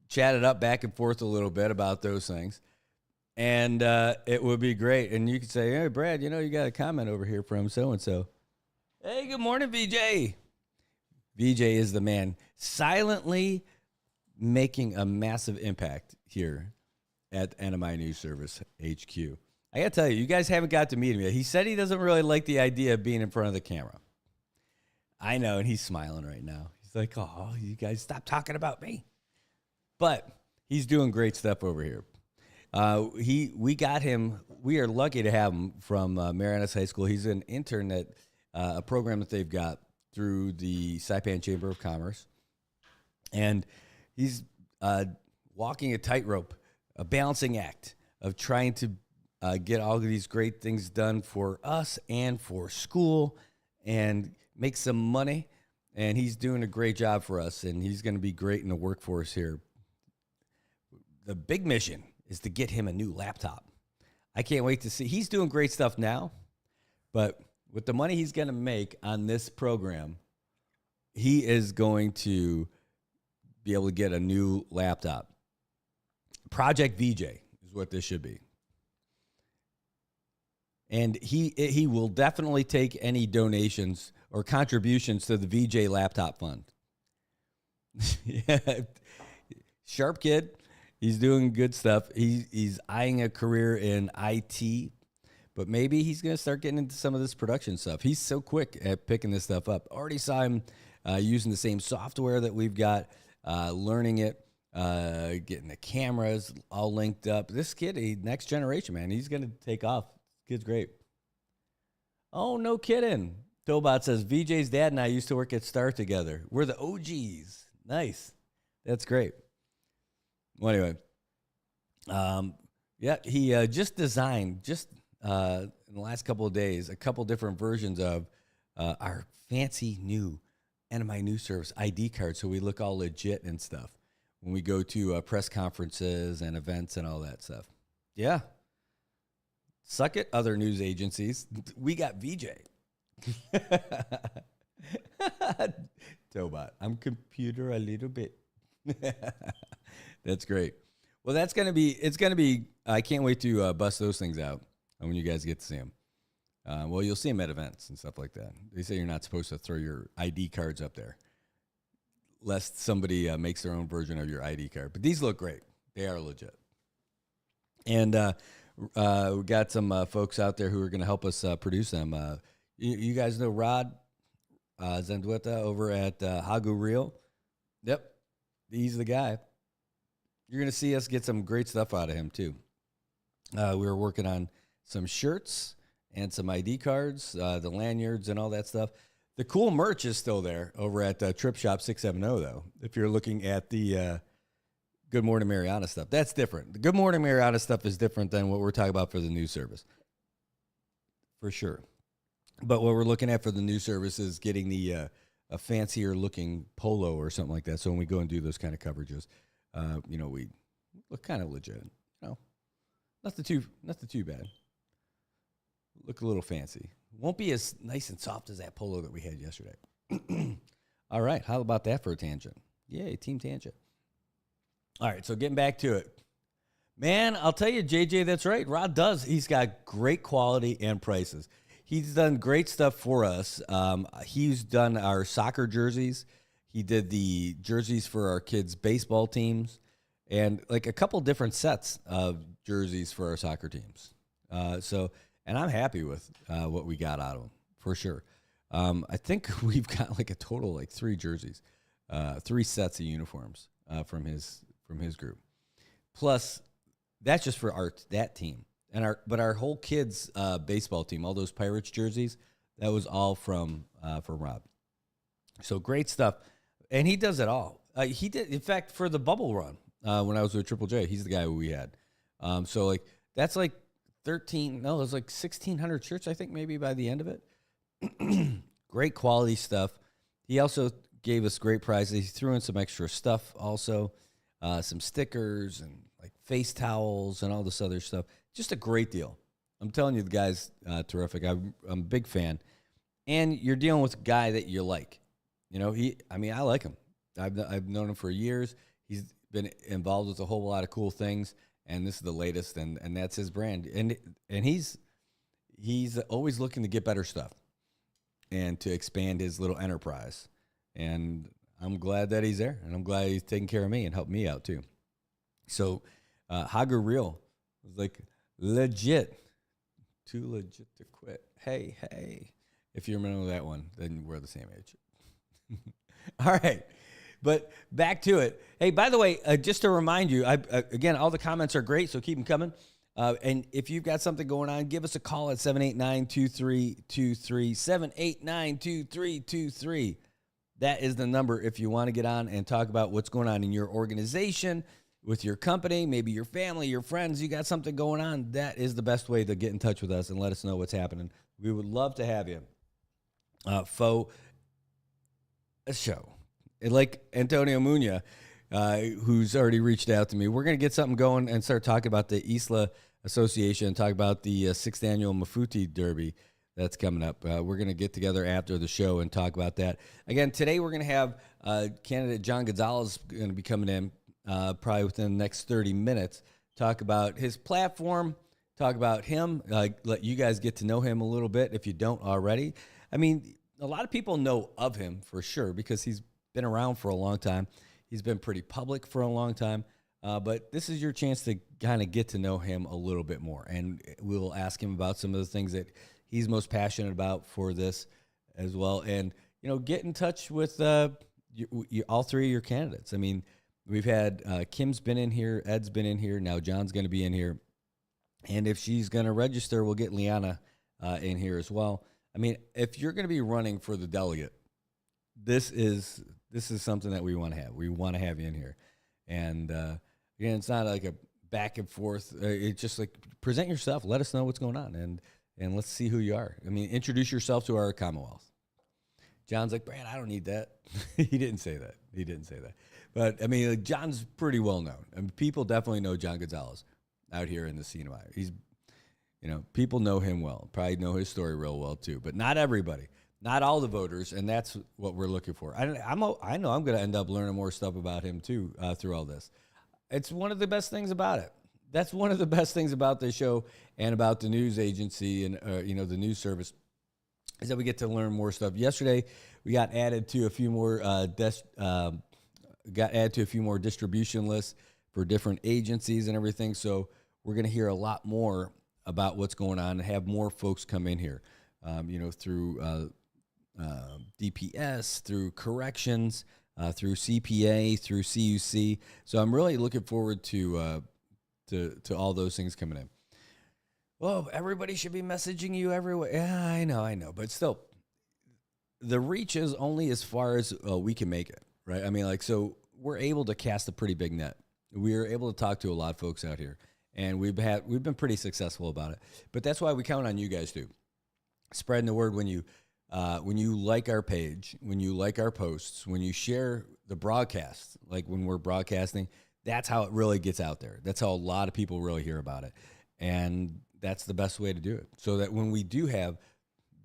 chat it up back and forth a little bit about those things. And it would be great. And you could say, hey, Brad, you got a comment over here from so-and-so. Hey, good morning, VJ. VJ is the man silently making a massive impact here at NMI News Service HQ. I got to tell you, you guys haven't got to meet him yet. He said he doesn't really like the idea of being in front of the camera. I know, and he's smiling right now. He's like, oh, you guys stop talking about me. But he's doing great stuff over here. We got him. We are lucky to have him from Marianas High School. He's an intern at a program that they've got through the Saipan Chamber of Commerce. And he's walking a tightrope, a balancing act of trying to get all of these great things done for us and for school and make some money. And he's doing a great job for us, and he's going to be great in the workforce here. The big mission is to get him a new laptop. I can't wait to see. He's doing great stuff now, but with the money he's going to make on this program, he is going to be able to get a new laptop. Project VJ is what this should be. And he will definitely take any donations or contributions to the VJ Laptop Fund. Yeah. Sharp kid. He's doing good stuff. He's eyeing a career in IT, but maybe he's going to start getting into some of this production stuff. He's so quick at picking this stuff up. Already saw him using the same software that we've got, learning it, getting the cameras all linked up. This kid, next generation, man, he's going to take off. Kid's great. Oh, no kidding. Tobot says, VJ's dad and I used to work at Star together. We're the OGs. Nice. That's great. Well, anyway, yeah, he just designed, in the last couple of days, a couple different versions of our fancy new NMI News Service ID card, so we look all legit and stuff when we go to press conferences and events and all that stuff. Yeah. Suck it, other news agencies. We got VJ. Tobot, I'm computer a little bit. That's great. Well, it's going to be, I can't wait to bust those things out when you guys get to see them. Well, you'll see them at events and stuff like that. They say you're not supposed to throw your ID cards up there, lest somebody makes their own version of your ID card. But these look great. They are legit. And we got some folks out there who are going to help us produce them. You guys know Rod Zendueta over at Hagu Reel? Yep. He's the guy. You're going to see us get some great stuff out of him, too. We were working on some shirts and some ID cards, the lanyards and all that stuff. The cool merch is still there over at Trip Shop 670, though, if you're looking at the Good Morning Mariana stuff. That's different. The Good Morning Mariana stuff is different than what we're talking about for the news service, for sure. But what we're looking at for the news service is getting the a fancier-looking polo or something like that. So when we go and do those kind of coverages, we look kind of legit. Nothing too bad. Look a little fancy. Won't be as nice and soft as that polo that we had yesterday. All right, how about that for a tangent? Yay, team tangent. All right, so getting back to it. Man, I'll tell you, JJ, that's right. Rod does. He's got great quality and prices. He's done great stuff for us. He's done our soccer jerseys. He did the jerseys for our kids' baseball teams and like a couple different sets of jerseys for our soccer teams. And I'm happy with what we got out of them, for sure. I think we've got like a total like 3 jerseys, 3 sets of uniforms from his group. Plus, that's just for that team. But our whole kids baseball team, all those Pirates jerseys, that was all from Rob. So great stuff. And he does it all. He did, in fact, for the bubble run when I was with Triple J, he's the guy who we had. So like that's like it was like 1,600 shirts, I think, maybe by the end of it. Great quality stuff. He also gave us great prizes. He threw in some extra stuff also, some stickers and like face towels and all this other stuff. Just a great deal. I'm telling you, the guy's terrific. I'm a big fan. And you're dealing with a guy that you like. You know, I like him. I've known him for years. He's been involved with a whole lot of cool things, and this is the latest, and that's his brand. And he's always looking to get better stuff and to expand his little enterprise. And I'm glad that he's there, and I'm glad he's taking care of me and helped me out too. So Hager Real was like legit, too legit to quit. Hey. If you remember that one, then we're the same age. All right. But back to it. Hey, by the way, just to remind you, again, all the comments are great, so keep them coming. And if you've got something going on, give us a call at 789-2323, 789-2323. That is the number if you want to get on and talk about what's going on in your organization, with your company, maybe your family, your friends. You got something going on. That is the best way to get in touch with us and let us know what's happening. We would love to have you. A show. Like Antonio Muñoz, who's already reached out to me. We're going to get something going and start talking about the Isla Association and talk about the 6th annual Mafuti Derby that's coming up. We're going to get together after the show and talk about that. Again, today we're going to have candidate John Gonzales going to be coming in probably within the next 30 minutes, talk about his platform, talk about him, let you guys get to know him a little bit if you don't already. I mean, a lot of people know of him for sure because he's been around for a long time. He's been pretty public for a long time. But this is your chance to kind of get to know him a little bit more. And we'll ask him about some of the things that he's most passionate about for this as well. And, you know, get in touch with all three of your candidates. I mean, we've had Kim's been in here, Ed's been in here, now John's going to be in here. And if she's going to register, we'll get Liana in here as well. I mean, if you're going to be running for the delegate, this is something that we want to have. We want to have you in here. And, again, it's not like a back and forth. It's just like present yourself. Let us know what's going on, and let's see who you are. I mean, introduce yourself to our Commonwealth. John's like, Brad, I don't need that. He didn't say that. But, I mean, like, John's pretty well known. I mean, people definitely know John Gonzales out here in the CNY. He's, you know, people know him well, probably know his story real well too, but not everybody. Not all the voters, and that's what we're looking for. I know I'm going to end up learning more stuff about him, too, through all this. It's one of the best things about it. That's one of the best things about this show and about the news agency and, the news service is that we get to learn more stuff. Yesterday, we got added to a few more distribution lists for different agencies and everything, so we're going to hear a lot more about what's going on and have more folks come in here, through DPS, through corrections, through CPA, through CUC. So I'm really looking forward to all those things coming in. Well, everybody should be messaging you everywhere. Yeah, I know, but still, the reach is only as far as we can make it, right? I mean, like, so we're able to cast a pretty big net. We are able to talk to a lot of folks out here, and we've been pretty successful about it. But that's why we count on you guys too, spreading the word when you like our page, when you like our posts, when you share the broadcast, like when we're broadcasting. That's how it really gets out there. That's how a lot of people really hear about it, and that's the best way to do it. So that when we do have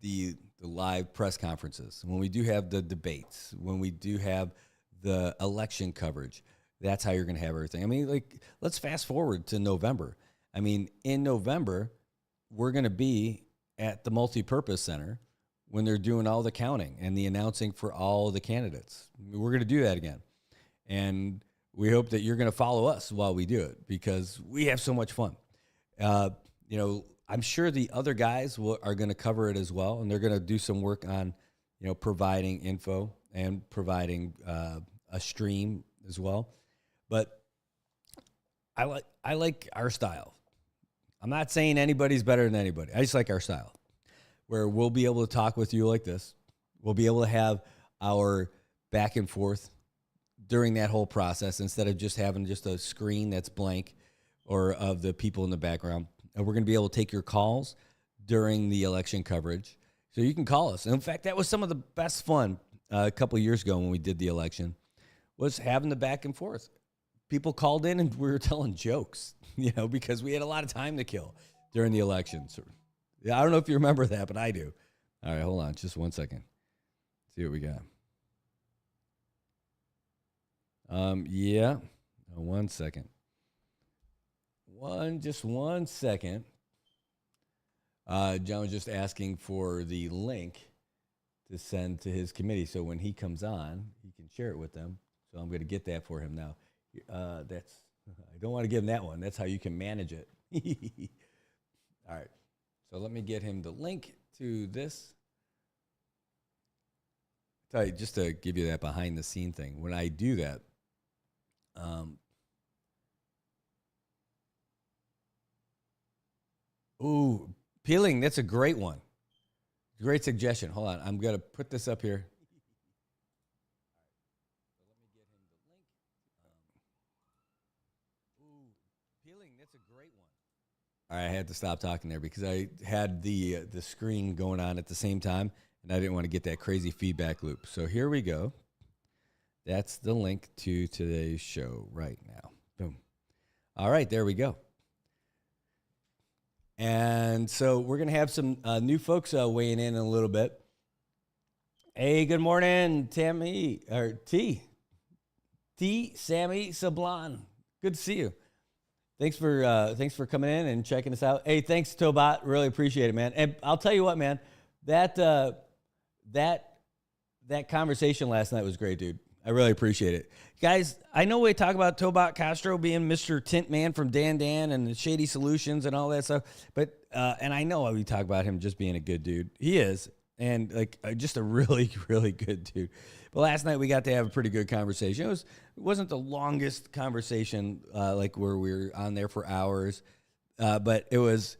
the live press conferences, when we do have the debates, when we do have the election coverage, that's how you're going to have everything. I mean, like, let's fast forward to November. I mean, in November, we're going to be at the Multipurpose Center when they're doing all the counting and the announcing for all the candidates. We're going to do that again. And we hope that you're going to follow us while we do it because we have so much fun. I'm sure the other guys are going to cover it as well, and they're going to do some work on, providing info and providing a stream as well. But I like our style. I'm not saying anybody's better than anybody. I just like our style, where we'll be able to talk with you like this. We'll be able to have our back and forth during that whole process instead of just having just a screen that's blank or of the people in the background. And we're going to be able to take your calls during the election coverage. So you can call us. And in fact, that was some of the best fun a couple of years ago when we did the election, was having the back and forth. People called in and we were telling jokes, because we had a lot of time to kill during the elections. Yeah, I don't know if you remember that, but I do. All right, hold on just 1 second. See what we got. Yeah. 1 second. Just 1 second. John was just asking for the link to send to his committee, so when he comes on, he can share it with them. So I'm going to get that for him now. I don't want to give him that one. That's how you can manage it. All right. So let me get him the link to this. Tell you, just to give you that behind the scene thing, when I do that, peeling, that's a great one. Great suggestion. Hold on. I'm going to put this up here. Peeling, that's a great one. All right, I had to stop talking there because I had the screen going on at the same time, and I didn't want to get that crazy feedback loop. So here we go. That's the link to today's show right now. Boom. All right, there we go. And so we're going to have some new folks weighing in a little bit. Hey, good morning, Sammy Sablan. Good to see you. Thanks for coming in and checking us out. Hey, thanks, Tobot. Really appreciate it, man. And I'll tell you what, man, that conversation last night was great, dude. I really appreciate it. Guys, I know we talk about Tobot Castro being Mr. Tint Man from Dan and the Shady Solutions and all that stuff, but and I know we talk about him just being a good dude. He is, and just a really, really good dude. But last night we got to have a pretty good conversation. It wasn't the longest conversation, where we were on there for hours, but it was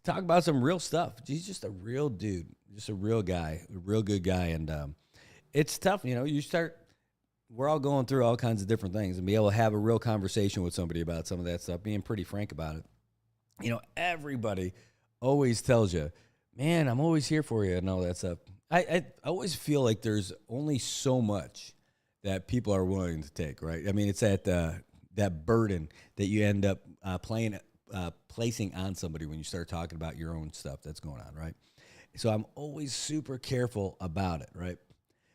talk about some real stuff. He's just a real dude, just a real guy, a real good guy, and it's tough. We're all going through all kinds of different things, and be able to have a real conversation with somebody about some of that stuff, being pretty frank about it. Everybody always tells you, man, I'm always here for you and all that stuff. I always feel like there's only so much that people are willing to take, right? I mean, it's that burden that you end up placing on somebody when you start talking about your own stuff that's going on, right? So I'm always super careful about it, right?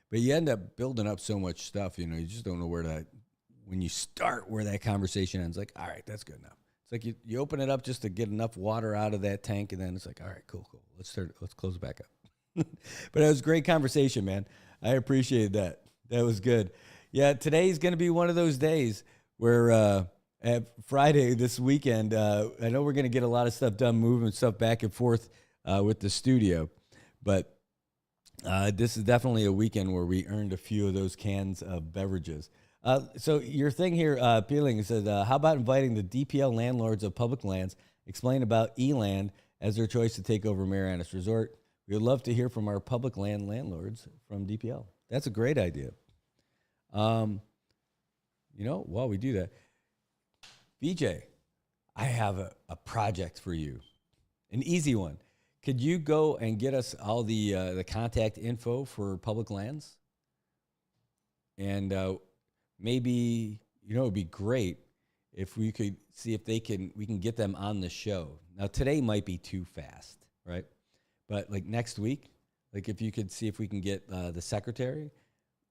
But you end up building up so much stuff, you just don't know when you start where that conversation ends, like, all right, that's good enough. It's like you open it up just to get enough water out of that tank, and then it's like, all right, cool. Let's close it back up. But it was a great conversation, man. I appreciated that. That was good. Yeah, today's going to be one of those days where at Friday this weekend, I know we're going to get a lot of stuff done, moving stuff back and forth with the studio, but this is definitely a weekend where we earned a few of those cans of beverages. So your thing here, Peeling, says, how about inviting the DPL landlords of public lands, explain about E-Land as their choice to take over Marianas Resort. We would love to hear from our public land landlords from DPL. That's a great idea. While we do that, BJ, I have a project for you, an easy one. Could you go and get us all the contact info for public lands? And maybe, it would be great if we could see if we can get them on the show. Now, today might be too fast, right? But next week, if you could see if we can get the secretary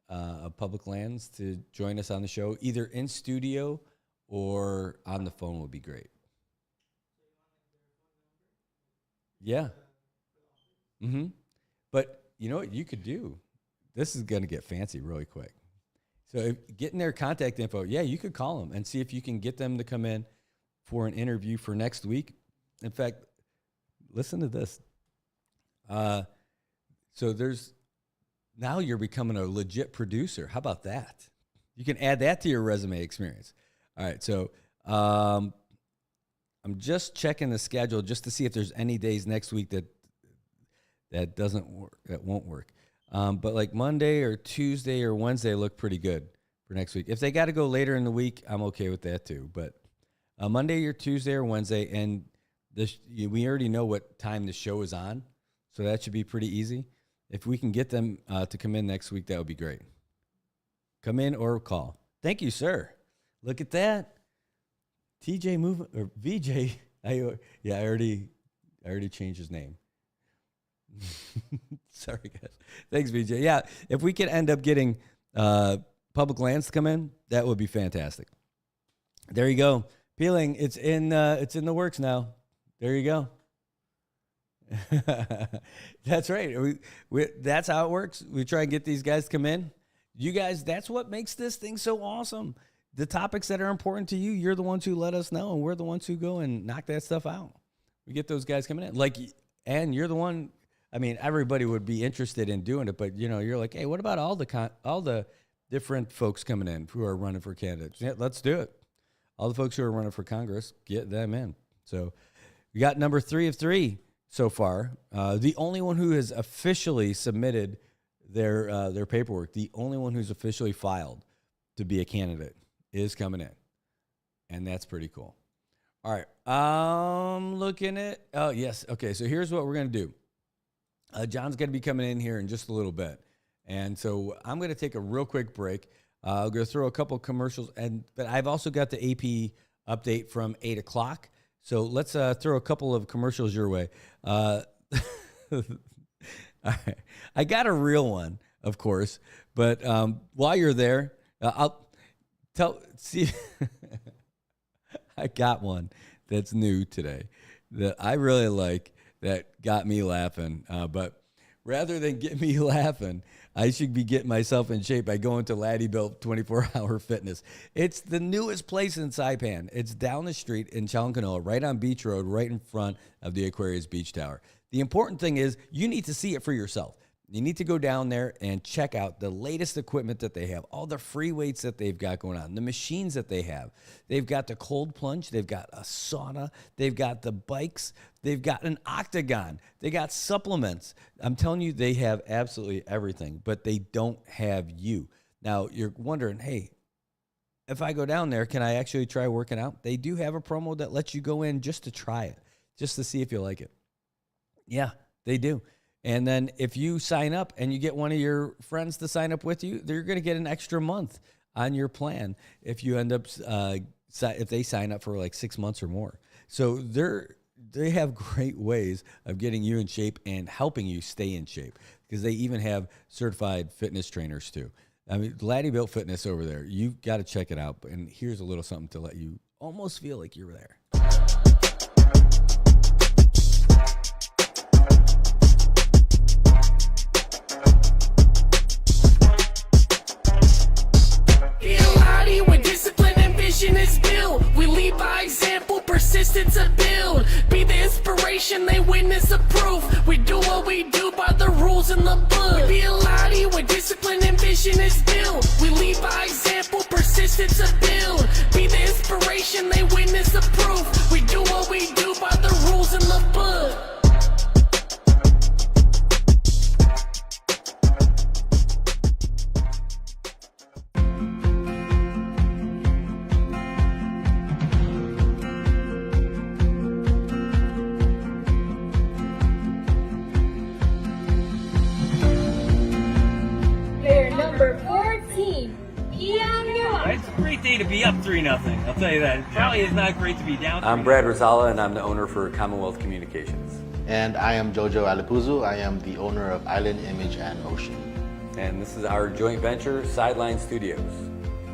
of public lands to join us on the show, either in studio or on the phone would be great. Yeah. Mm-hmm. But you know what you could do? This is going to get fancy really quick. So getting their contact info, you could call them and see if you can get them to come in for an interview for next week. In fact, listen to this. So now you're becoming a legit producer. How about that? You can add that to your resume experience. All right, so I'm just checking the schedule just to see if there's any days next week that doesn't work, that won't work. But like Monday or Tuesday or Wednesday look pretty good for next week. If they got to go later in the week, I'm okay with that too. But Monday or Tuesday or Wednesday, and we already know what time the show is on, so that should be pretty easy. If we can get them to come in next week, that would be great. Come in or call. Thank you, sir. Look at that. TJ move or VJ. I already changed his name. Sorry, guys. Thanks, VJ. Yeah, if we could end up getting Public Lands to come in, that would be fantastic. There you go. Peeling, it's in the works now. There you go. That's right. That's how it works. We try and get these guys to come in. You guys, that's what makes this thing so awesome. The topics that are important to you, you're the ones who let us know, and we're the ones who go and knock that stuff out. We get those guys coming in. And you're the one, I mean, everybody would be interested in doing it, but, you're like, hey, what about all the different folks coming in who are running for candidates? Yeah, let's do it. All the folks who are running for Congress, get them in. So we got number 3 of 3 so far. The only one who has officially submitted their paperwork, the only one who's officially filed to be a candidate is coming in. And that's pretty cool. All right. Looking at, oh, yes. Okay, so here's what we're going to do. John's going to be coming in here in just a little bit. And so I'm going to take a real quick break. I'll go throw a couple commercials, but I've also got the AP update from 8 o'clock. So let's throw a couple of commercials your way. All right. I got a real one, of course, but while you're there, I'll see. I got one that's new today that I really like that got me laughing. But rather than get me laughing, I should be getting myself in shape by going to Laddie Built 24-Hour Fitness. It's the newest place in Saipan. It's down the street in Chalcanoa, right on Beach Road, right in front of the Aquarius Beach Tower. The important thing is you need to see it for yourself. You need to go down there and check out the latest equipment that they have, all the free weights that they've got going on, the machines that they have. They've got the cold plunge. They've got a sauna. They've got the bikes. They've got an octagon. They got supplements. I'm telling you, they have absolutely everything, but they don't have you. Now, you're wondering, hey, if I go down there, can I actually try working out? They do have a promo that lets you go in just to try it, just to see if you like it. Yeah, they do. And then if you sign up and you get one of your friends to sign up with you, they're going to get an extra month on your plan if you end up if they sign up for like 6 months or more. So they have great ways of getting you in shape and helping you stay in shape because they even have certified fitness trainers too. I mean, Laddie Built Fitness over there, you've got to check it out. And here's a little something to let you almost feel like you're there. Is built. We lead by example, persistence of build. Be the inspiration, they witness the proof. We do what we do by the rules in the book. We be a Lottie where discipline and vision is built. We lead by example, persistence of build. Be the inspiration, they witness the proof. We do what we do by the rules in the book. It's a great day to be up 3-0. I'll tell you that. Probably is not great to be down. I'm Brad Rosala, and I'm the owner for Commonwealth Communications. And I am Jojo Alipuzu. I am the owner of Island Image and Motion. And this is our joint venture, Sideline Studios.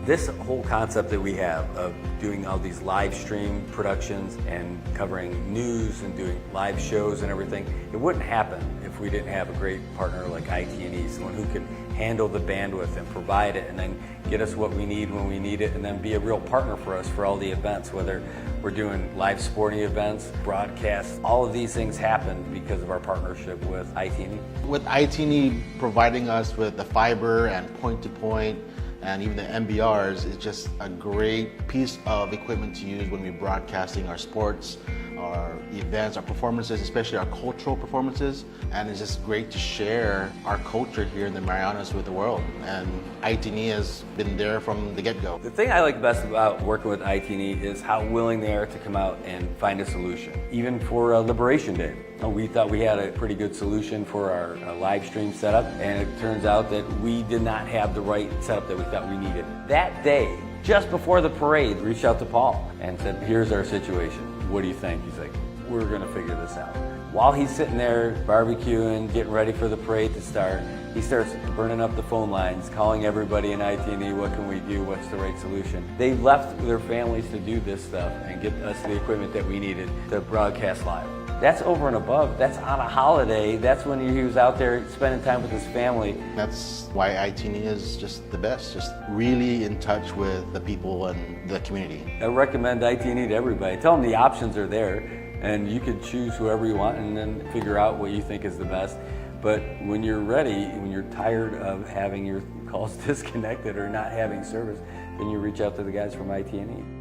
This whole concept that we have of doing all these live stream productions and covering news and doing live shows and everything, it wouldn't happen if we didn't have a great partner like IT&E, someone who could handle the bandwidth and provide it and then get us what we need when we need it and then be a real partner for us for all the events, whether we're doing live sporting events, broadcasts. All of these things happen because of our partnership with IT&E. With IT&E providing us with the fiber and point-to-point and even the MBRs, it's just a great piece of equipment to use when we're broadcasting our sports, our events, our performances, especially our cultural performances. And it's just great to share our culture here in the Marianas with the world. And ITNE has been there from the get-go. The thing I like best about working with ITNE is how willing they are to come out and find a solution. Even for Liberation Day, we thought we had a pretty good solution for our live stream setup, and it turns out that we did not have the right setup that we thought we needed. That day, just before the parade, reached out to Paul and said, here's our situation. What do you think? He's like, we're gonna figure this out. While he's sitting there barbecuing, getting ready for the parade to start, he starts burning up the phone lines, calling everybody in ITNE, what can we do, what's the right solution? They left their families to do this stuff and get us the equipment that we needed to broadcast live. That's over and above. That's on a holiday. That's when he was out there spending time with his family. That's why ITNE is just the best, just really in touch with the people and the community. I recommend ITNE to everybody. Tell them the options are there, and you can choose whoever you want and then figure out what you think is the best. But when you're ready, when you're tired of having your calls disconnected or not having service, then you reach out to the guys from ITNE.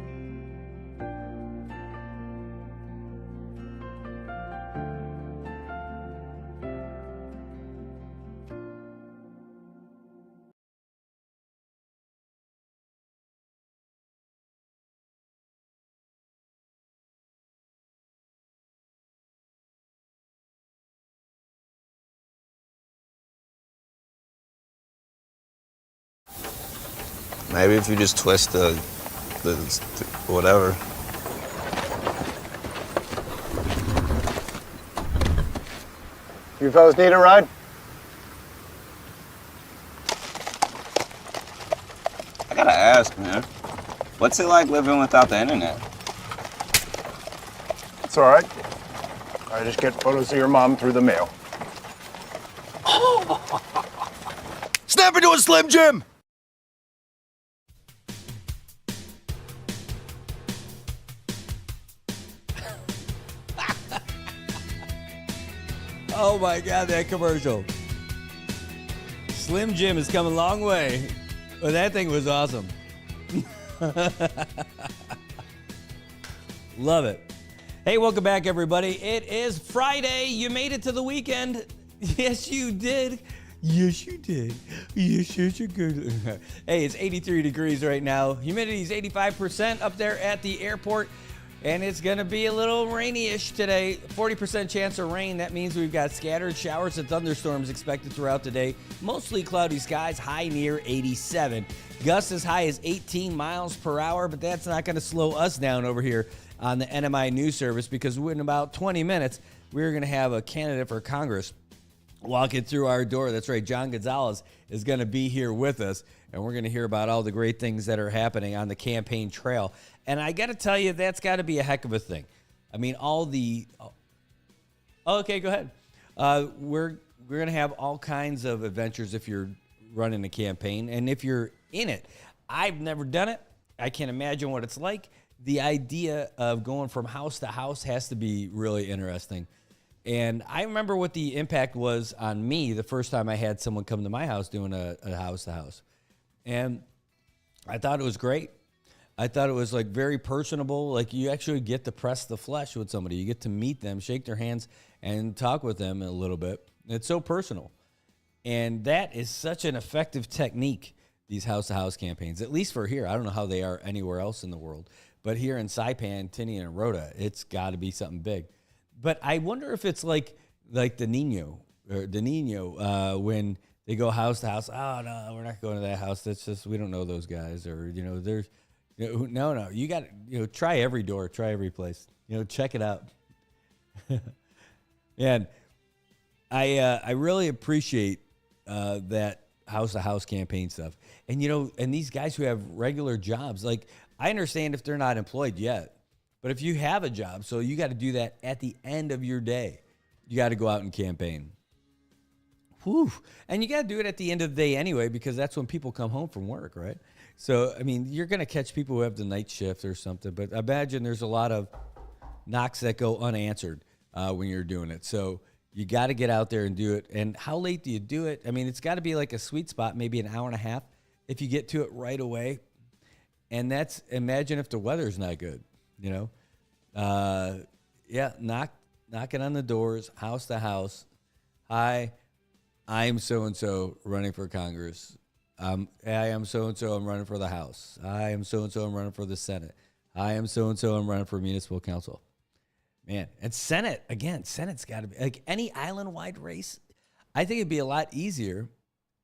Maybe if you just twist the whatever. You fellas need a ride? I gotta ask, man. What's it like living without the internet? It's all right. I just get photos of your mom through the mail. Snap into a Slim Jim! Oh my God, that commercial. Slim Jim has come a long way. Well, that thing was awesome. Love it. Hey, welcome back, everybody. It is Friday. You made it to the weekend. Yes, you did. Yes, you did. Yes, you good. Hey, it's 83 degrees right now. Humidity is 85% up there at the airport. And it's going to be a little rainy-ish today. 40% chance of rain. That means we've got scattered showers and thunderstorms expected throughout the day. Mostly cloudy skies, high near 87. Gusts as high as 18 miles per hour, but that's not going to slow us down over here on the NMI News Service, because in about 20 minutes, we're going to have a candidate for Congress walking through our door. That's right, John Gonzales is going to be here with us, and we're going to hear about all the great things that are happening on the campaign trail. And I got to tell you, that's got to be a heck of a thing. I mean, okay, go ahead. We're going to have all kinds of adventures if you're running a campaign, and if you're in it. I've never done it. I can't imagine what it's like. The idea of going from house to house has to be really interesting. And I remember what the impact was on me the first time I had someone come to my house doing a house to house. And I thought it was great. I thought it was like very personable. Like you actually get to press the flesh with somebody. You get to meet them, shake their hands, and talk with them a little bit. It's so personal. And that is such an effective technique, these house-to-house campaigns, at least for here. I don't know how they are anywhere else in the world. But here in Saipan, Tinian, and Rota, it's got to be something big. But I wonder if it's like the Nino when they go house to house. Oh, no, we're not going to that house. That's just, we don't know those guys. Or, there's, no. You got to, try every door, try every place. Check it out. And I really appreciate that house-to-house campaign stuff. And, and these guys who have regular jobs, like, I understand if they're not employed yet. But if you have a job, so you got to do that at the end of your day. You got to go out and campaign. Whew. And you got to do it at the end of the day anyway, because that's when people come home from work, right? So, I mean, you're going to catch people who have the night shift or something. But imagine there's a lot of knocks that go unanswered when you're doing it. So you got to get out there and do it. And how late do you do it? I mean, it's got to be like a sweet spot, maybe an hour and a half. If you get to it right away. And imagine if the weather's not good. Yeah, knocking on the doors, house to house. Hi, I'm so-and-so running for Congress. I am so-and-so, I'm running for the House. I am so-and-so, I'm running for the Senate. I am so-and-so, I'm running for municipal council. Man, and Senate, again, Senate's got to be, like any island-wide race, I think it'd be a lot easier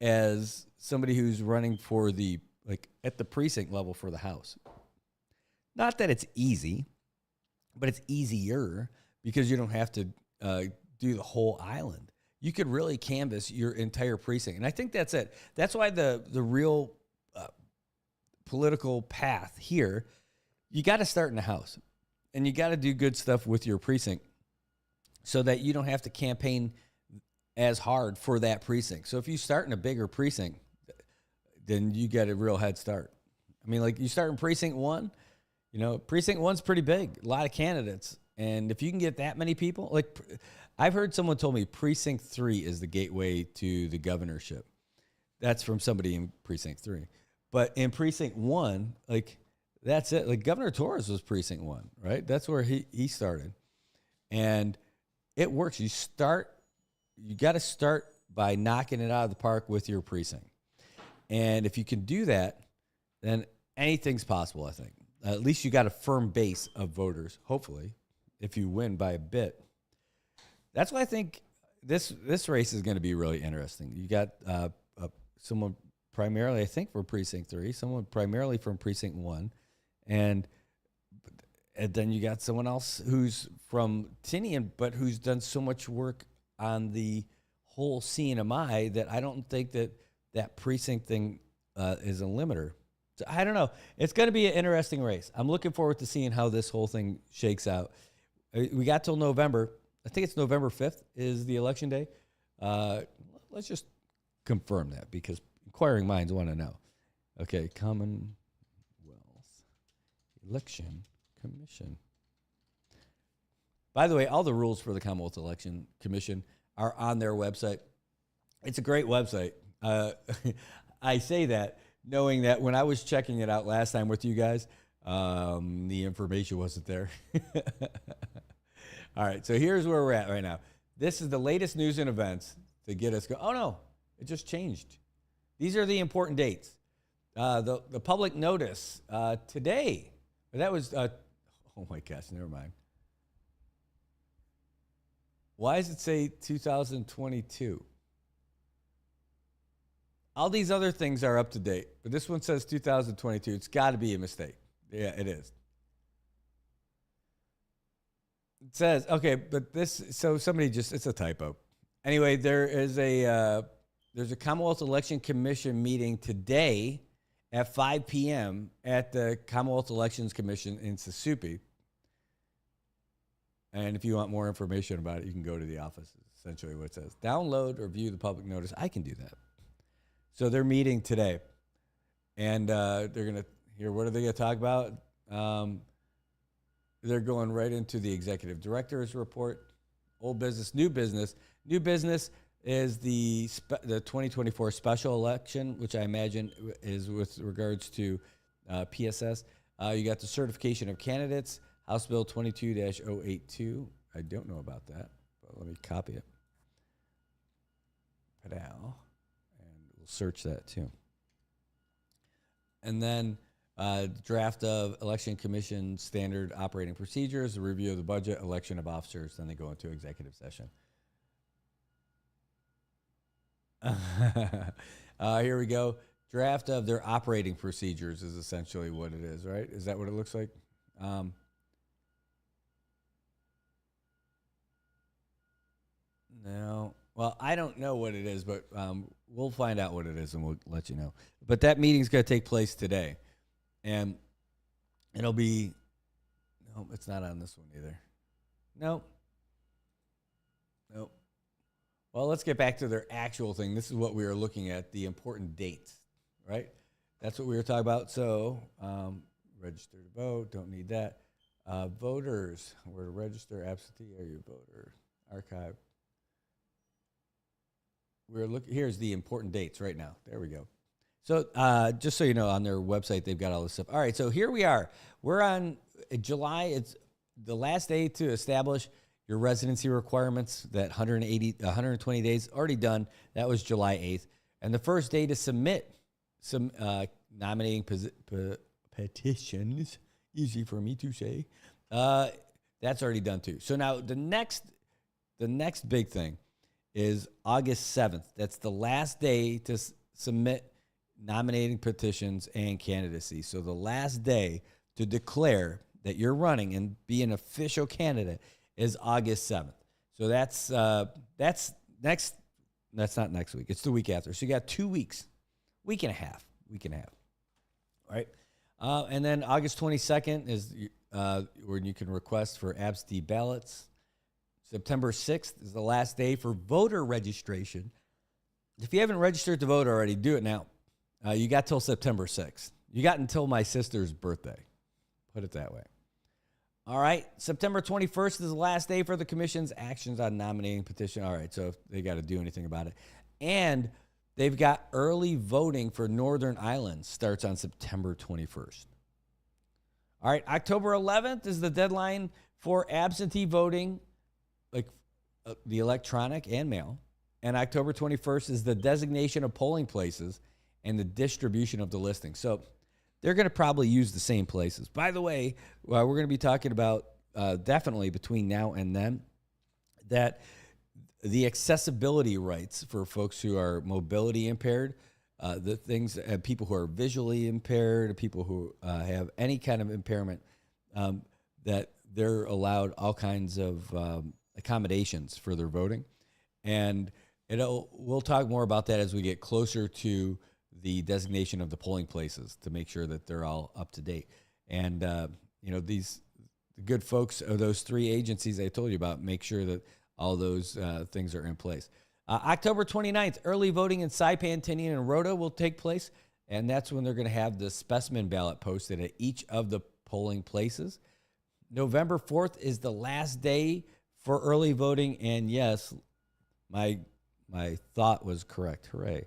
as somebody who's running for the, like, at the precinct level for the House. Not that it's easy, but it's easier because you don't have to do the whole island. You could really canvass your entire precinct. And I think that's it. That's why the real political path here, you got to start in the House. And you got to do good stuff with your precinct so that you don't have to campaign as hard for that precinct. So if you start in a bigger precinct, then you get a real head start. I mean, like you start in precinct 1, you know, precinct 1's pretty big, a lot of candidates. And if you can get that many people, like I've heard someone told me precinct 3 is the gateway to the governorship. That's from somebody in precinct 3. But in precinct 1, like that's it. Like Governor Torres was precinct 1, right? That's where he started. And it works. You got to start by knocking it out of the park with your precinct. And if you can do that, then anything's possible, I think. At least you got a firm base of voters, hopefully, if you win by a bit. That's why I think this race is going to be really interesting. You got someone primarily, I think, for Precinct 3, someone primarily from Precinct 1, and then you got someone else who's from Tinian, but who's done so much work on the whole CNMI that I don't think that precinct thing is a limiter. So I don't know. It's going to be an interesting race. I'm looking forward to seeing how this whole thing shakes out. We got till November. I think it's November 5th is the election day. Let's just confirm that because inquiring minds want to know. Okay, Commonwealth Election Commission. By the way, all the rules for the Commonwealth Election Commission are on their website. It's a great website. I say that knowing that when I was checking it out last time with you guys, the information wasn't there. All right, so here's where we're at right now. This is the latest news and events to get us oh, no, it just changed. These are the important dates. The public notice today. That was, oh my gosh, never mind. Why does it say 2022? All these other things are up to date, but this one says 2022. It's got to be a mistake. Yeah, it is. It says, okay, but so somebody it's a typo. Anyway, there's a Commonwealth Election Commission meeting today at 5 p.m. at the Commonwealth Elections Commission in Susupi. And if you want more information about it, you can go to the office, essentially what it says. Download or view the public notice. I can do that. So they're meeting today. And they're going to what are they going to talk about? They're going right into the executive director's report. Old business, new business. New business is the 2024 special election, which I imagine is with regards to PSS. You got the certification of candidates, House Bill 22-082. I don't know about that, but let me copy it. Padal. And we'll search that too. And then draft of Election Commission standard operating procedures, a review of the budget, election of officers, then they go into executive session. Here we go. Draft of their operating procedures is essentially what it is, right? Is that what it looks like? No. Well, I don't know what it is, but we'll find out what it is and we'll let you know. But that meeting's going to take place today. And it'll be, no, it's not on this one either. Nope. Well, let's get back to their actual thing. This is what we are looking at, the important dates, right? That's what we were talking about. So, register to vote, don't need that. Voters, where to register, absentee, are you a voter? Archive. Here's the important dates right now. There we go. So just so you know, on their website, they've got all this stuff. All right, so here we are. We're on July. It's the last day to establish your residency requirements, that 120 days, already done. That was July 8th. And the first day to submit some nominating petitions, easy for me to say, that's already done too. So now the next big thing is August 7th. That's the last day to submit nominating petitions and candidacy. So the last day to declare that you're running and be an official candidate is August 7th. So that's not next week. It's the week after. So you got 2 weeks, week and a half. All right. And then August 22nd is when you can request for absentee ballots. September 6th is the last day for voter registration. If you haven't registered to vote already, do it now. You got till September 6th. You got until my sister's birthday. Put it that way. All right. September 21st is the last day for the commission's actions on nominating petition. All right. So if they got to do anything about it. And they've got early voting for Northern Ireland starts on September 21st. All right. October 11th is the deadline for absentee voting, like the electronic and mail. And October 21st is the designation of polling places and the distribution of the listing. So they're going to probably use the same places. By the way, we're going to be talking about definitely between now and then that the accessibility rights for folks who are mobility impaired, the things, people who are visually impaired, people who have any kind of impairment, that they're allowed all kinds of accommodations for their voting. And we'll talk more about that as we get closer to the designation of the polling places to make sure that they're all up to date. And, the good folks of those three agencies I told you about, make sure that all those things are in place. October 29th, early voting in Saipan, Tinian, and Rota will take place. And that's when they're going to have the specimen ballot posted at each of the polling places. November 4th is the last day for early voting. And yes, my thought was correct. Hooray.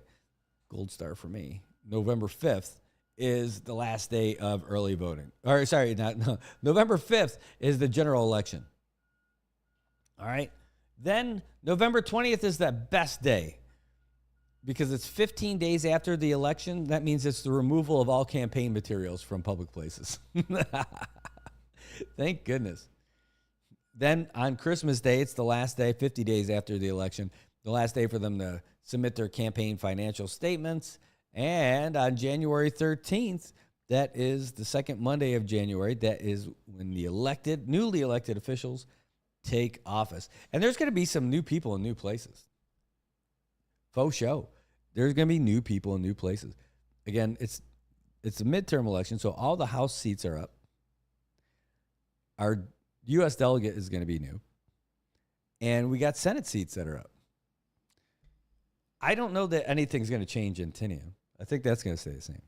Gold star for me. November 5th is the last day of early voting. November 5th is the general election. All right. Then November 20th is the best day because it's 15 days after the election. That means it's the removal of all campaign materials from public places. Thank goodness. Then on Christmas Day, it's the last day, 50 days after the election, the last day for them to submit their campaign financial statements. And on January 13th, that is the second Monday of January, that is when the newly elected officials take office. And there's going to be some new people in new places. Faux show. There's going to be new people in new places. Again, it's a midterm election, so all the House seats are up. Our U.S. delegate is going to be new. And we got Senate seats that are up. I don't know that anything's going to change in Tinian. I think that's going to stay the same.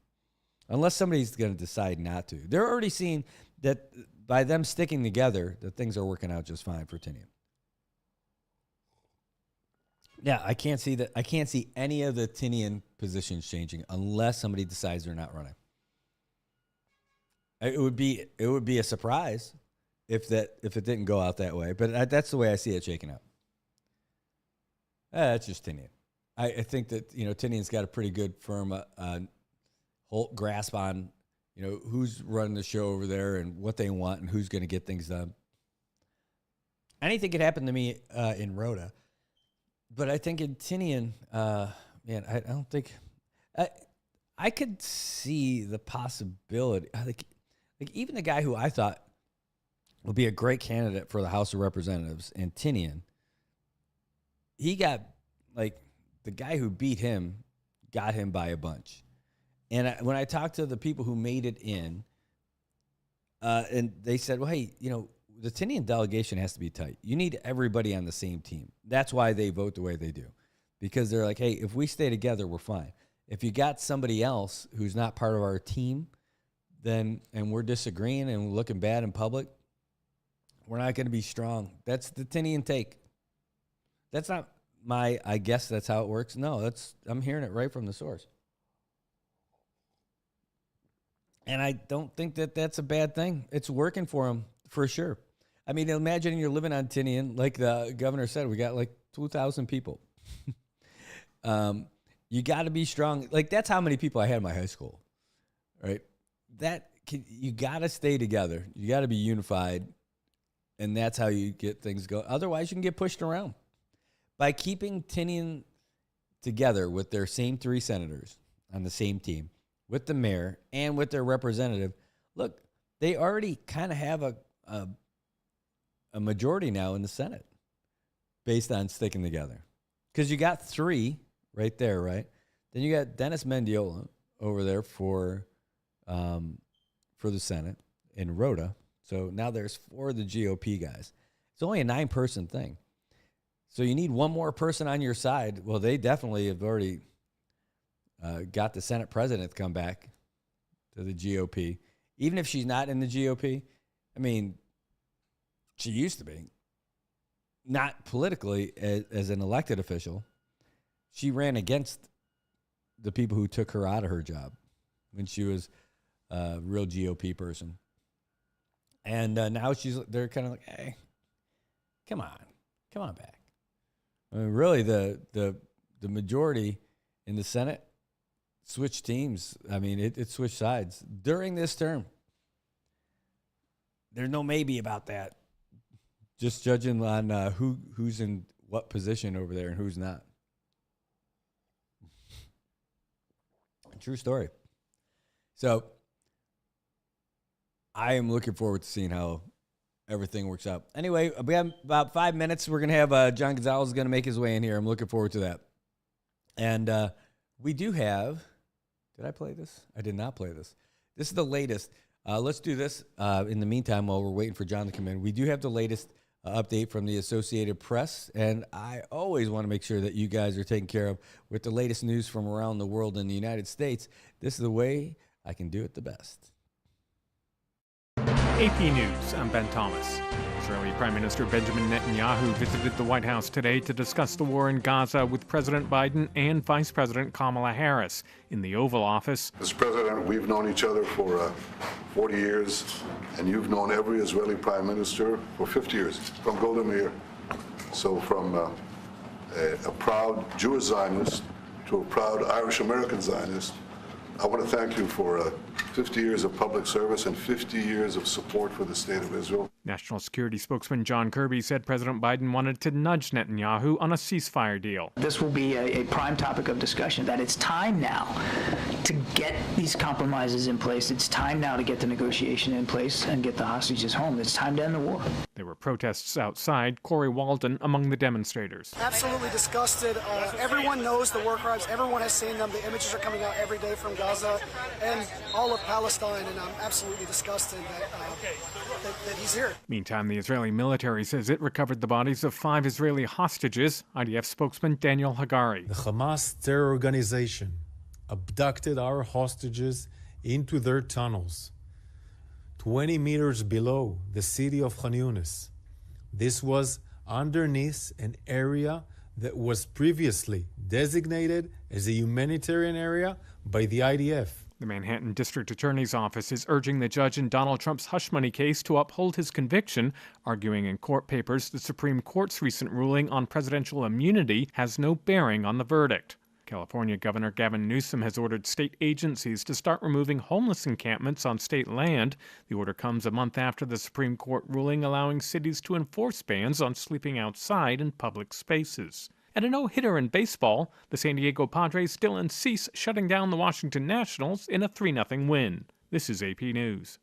Unless somebody's going to decide not to. They're already seeing that by them sticking together, that things are working out just fine for Tinian. Yeah, I can't see that. I can't see any of the Tinian positions changing unless somebody decides they're not running. It would be a surprise if it didn't go out that way. But that's the way I see it shaking out. That's just Tinian. I think that, Tinian's got a pretty good firm whole grasp on, who's running the show over there and what they want and who's going to get things done. Anything could happen to me in Rota, but I think in Tinian, I don't think I could see the possibility. Like even the guy who I thought would be a great candidate for the House of Representatives in Tinian, he got the guy who beat him got him by a bunch. And when I talked to the people who made it in, and they said, well, hey, the Tinian delegation has to be tight. You need everybody on the same team. That's why they vote the way they do. Because they're like, hey, if we stay together, we're fine. If you got somebody else who's not part of our team, and we're disagreeing and looking bad in public, we're not going to be strong. That's the Tinian take. That's not I guess that's how it works. No, I'm hearing it right from the source. And I don't think that that's a bad thing. It's working for them for sure. I mean, imagine you're living on Tinian. Like the governor said, we got like 2,000 people. You got to be strong. Like, that's how many people I had in my high school, right? You got to stay together. You got to be unified, and that's how you get things going. Otherwise, you can get pushed around. By keeping Tinian together with their same 3 senators on the same team, with the mayor and with their representative, look, they already kind of have a majority now in the Senate based on sticking together. Because you got 3 right there, right? Then you got Dennis Mendiola over there for the Senate and Rhoda. So now there's 4 of the GOP guys. It's only a 9-person thing. So you need one more person on your side. Well, they definitely have already got the Senate president to come back to the GOP. Even if she's not in the GOP, I mean, she used to be. Not politically as an elected official. She ran against the people who took her out of her job when she was a real GOP person. And now they're kind of like, hey, come on back. I mean, really, the majority in the Senate switched teams. I mean, it switched sides during this term. There's no maybe about that. Just judging on who's in what position over there and who's not. True story. So I am looking forward to seeing how everything works out. Anyway, we have about 5 minutes. We're going to have John Gonzales going to make his way in here. I'm looking forward to that. And we do have, did I play this? I did not play this. This is the latest. Let's do this in the meantime while we're waiting for John to come in. We do have the latest update from the Associated Press, and I always want to make sure that you guys are taken care of with the latest news from around the world in the United States. This is the way I can do it the best. AP News, I'm Ben Thomas. Israeli Prime Minister Benjamin Netanyahu visited the White House today to discuss the war in Gaza with President Biden and Vice President Kamala Harris. In the Oval Office, Mr. President, we've known each other for 40 years, and you've known every Israeli Prime Minister for 50 years, from Golda Meir. So from a proud Jewish Zionist to a proud Irish-American Zionist, I want to thank you for 50 years of public service and 50 years of support for the State of Israel. National Security spokesman John Kirby said President Biden wanted to nudge Netanyahu on a ceasefire deal. This will be a prime topic of discussion, that it's time now to get these compromises in place. It's time now to get the negotiation in place and get the hostages home. It's time to end the war. There were protests outside. Corey Walden among the demonstrators. Absolutely disgusted. Everyone knows the war crimes. Everyone has seen them. The images are coming out every day from Gaza and all of Palestine, and I'm absolutely disgusted that he's here. Meantime, the Israeli military says it recovered the bodies of 5 Israeli hostages. IDF spokesman Daniel Hagari. The Hamas terror organization abducted our hostages into their tunnels, 20 meters below the city of Khan Yunis. This was underneath an area that was previously designated as a humanitarian area by the IDF. The Manhattan District Attorney's Office is urging the judge in Donald Trump's hush money case to uphold his conviction, arguing in court papers the Supreme Court's recent ruling on presidential immunity has no bearing on the verdict. California Governor Gavin Newsom has ordered state agencies to start removing homeless encampments on state land. The order comes a month after the Supreme Court ruling allowing cities to enforce bans on sleeping outside in public spaces. And a no-hitter in baseball, the San Diego Padres still insist shutting down the Washington Nationals in a 3-0 win. This is AP News.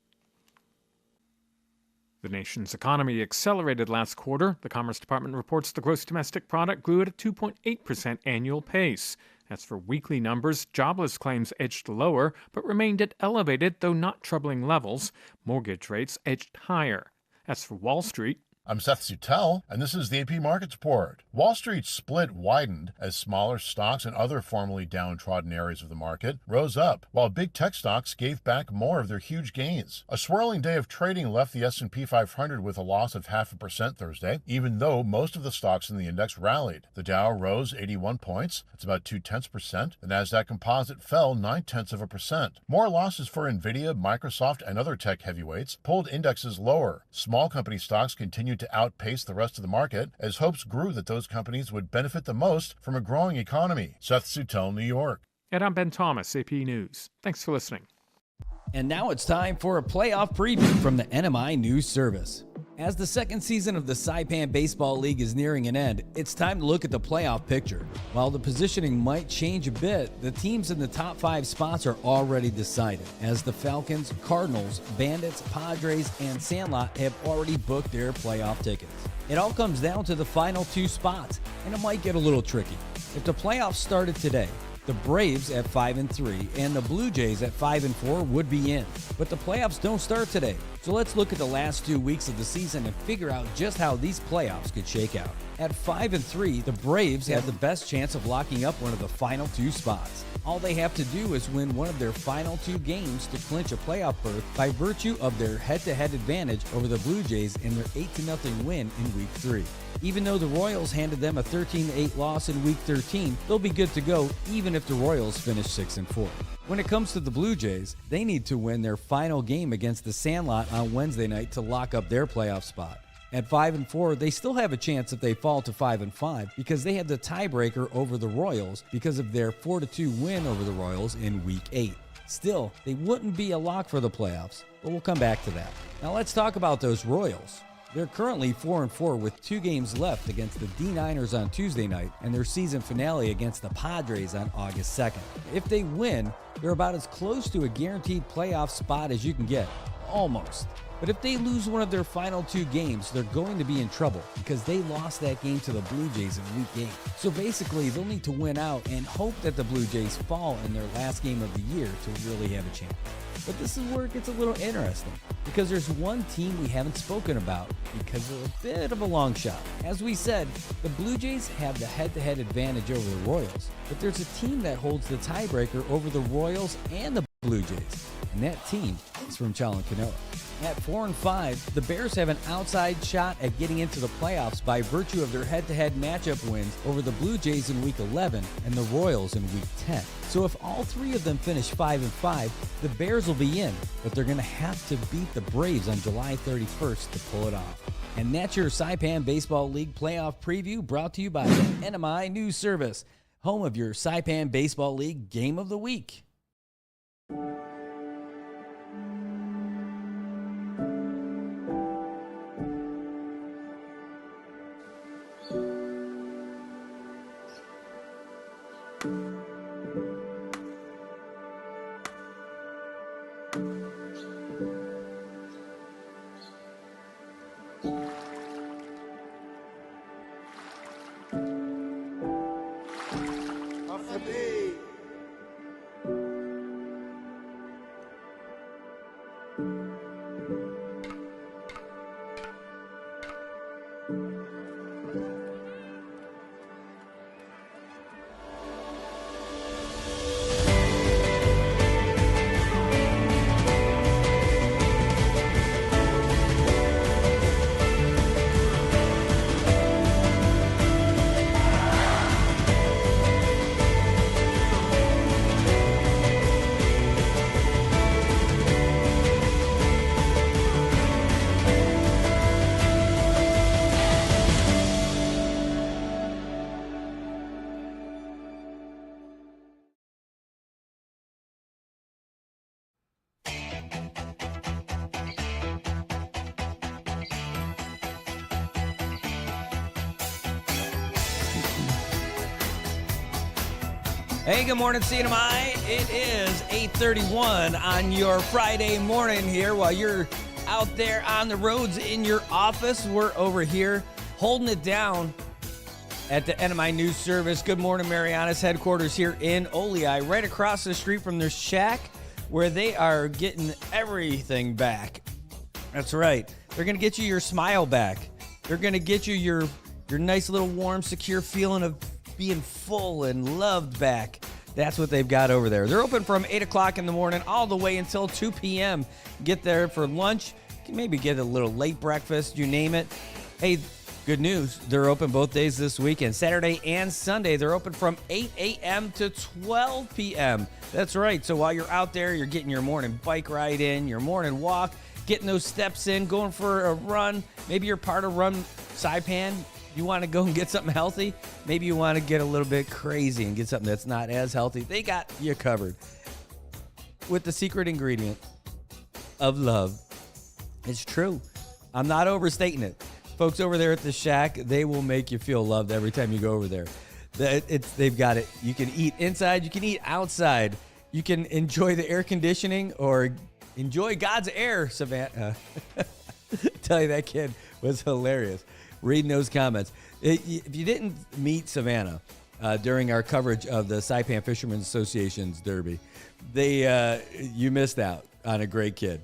The nation's economy accelerated last quarter. The Commerce Department reports the gross domestic product grew at a 2.8% annual pace. As for weekly numbers, jobless claims edged lower, but remained at elevated, though not troubling levels. Mortgage rates edged higher. As for Wall Street, I'm Seth Sutel, and this is the AP Markets Report. Wall Street's split widened as smaller stocks and other formerly downtrodden areas of the market rose up, while big tech stocks gave back more of their huge gains. A swirling day of trading left the S&P 500 with a loss of 0.5% Thursday, even though most of the stocks in the index rallied. The Dow rose 81 points, that's about 0.2%. The Nasdaq Composite fell 0.9%. More losses for Nvidia, Microsoft, and other tech heavyweights pulled indexes lower. Small company stocks continued to outpace the rest of the market as hopes grew that those companies would benefit the most from a growing economy. Seth Sutel, New York. And I'm Ben Thomas, AP News. Thanks for listening. And now it's time for a playoff preview from the NMI News Service. As the second season of the Saipan Baseball League is nearing an end, it's time to look at the playoff picture. While the positioning might change a bit, the teams in the top 5 spots are already decided, as the Falcons, Cardinals, Bandits, Padres, and Sandlot have already booked their playoff tickets. It all comes down to the final 2 spots, and it might get a little tricky. If the playoffs started today, the Braves at 5-3 and the Blue Jays at 5-4 would be in. But the playoffs don't start today. So let's look at the last 2 weeks of the season and figure out just how these playoffs could shake out. At 5-3, the Braves have the best chance of locking up one of the final 2 spots. All they have to do is win one of their final 2 games to clinch a playoff berth by virtue of their head-to-head advantage over the Blue Jays in their 8-0 win in Week 3. Even though the Royals handed them a 13-8 loss in Week 13, they'll be good to go even if the Royals finish 6-4. When it comes to the Blue Jays, they need to win their final game against the Sandlot on Wednesday night to lock up their playoff spot. At 5-4, they still have a chance if they fall to 5-5 because they have the tiebreaker over the Royals because of their 4-2 win over the Royals in Week 8. Still, they wouldn't be a lock for the playoffs, but we'll come back to that. Now let's talk about those Royals. They're currently 4-4 with 2 games left against the D-Niners on Tuesday night and their season finale against the Padres on August 2nd. If they win, they're about as close to a guaranteed playoff spot as you can get. Almost. But if they lose one of their final 2 games, they're going to be in trouble because they lost that game to the Blue Jays in Week 8. So basically, they'll need to win out and hope that the Blue Jays fall in their last game of the year to really have a chance. But this is where it gets a little interesting because there's one team we haven't spoken about because they're a bit of a long shot. As we said, the Blue Jays have the head-to-head advantage over the Royals, but there's a team that holds the tiebreaker over the Royals and the Blue Jays, and that team is from Chalon-Canela. At 4-5, the Bears have an outside shot at getting into the playoffs by virtue of their head-to-head matchup wins over the Blue Jays in Week 11 and the Royals in Week 10. So if all 3 of them finish 5-5, the Bears will be in, but they're going to have to beat the Braves on July 31st to pull it off. And that's your Saipan Baseball League playoff preview brought to you by the NMI News Service, home of your Saipan Baseball League Game of the Week. Hey, good morning, CNMI. It is 8:31 on your Friday morning here while you're out there on the roads in your office. We're over here holding it down at the NMI News Service. Good morning, Marianas headquarters here in Olei, right across the street from their shack where they are getting everything back. That's right. They're going to get you your smile back. They're going to get you your nice little warm, secure feeling of being full and loved back. That's what they've got over there. They're open from 8 o'clock in the morning all the way until 2 p.m. Get there for lunch. You can maybe get a little late breakfast, you name it. Hey, good news. They're open both days this weekend. Saturday and Sunday, they're open from 8 a.m. to 12 p.m. That's right. So while you're out there, you're getting your morning bike ride in, your morning walk, getting those steps in, going for a run. Maybe you're part of Run Saipan. You want to go and get something healthy? Maybe you want to get a little bit crazy and get something that's not as healthy. They got you covered with the secret ingredient of love. It's true. I'm not overstating it. Folks over there at the Shack, they will make you feel loved every time you go over there. They've got it. You can eat inside. You can eat outside. You can enjoy the air conditioning or enjoy God's air, Savannah. Tell you, that kid was hilarious. Reading those comments. If you didn't meet Savannah during our coverage of the Saipan Fishermen's Association's Derby, you missed out on a great kid.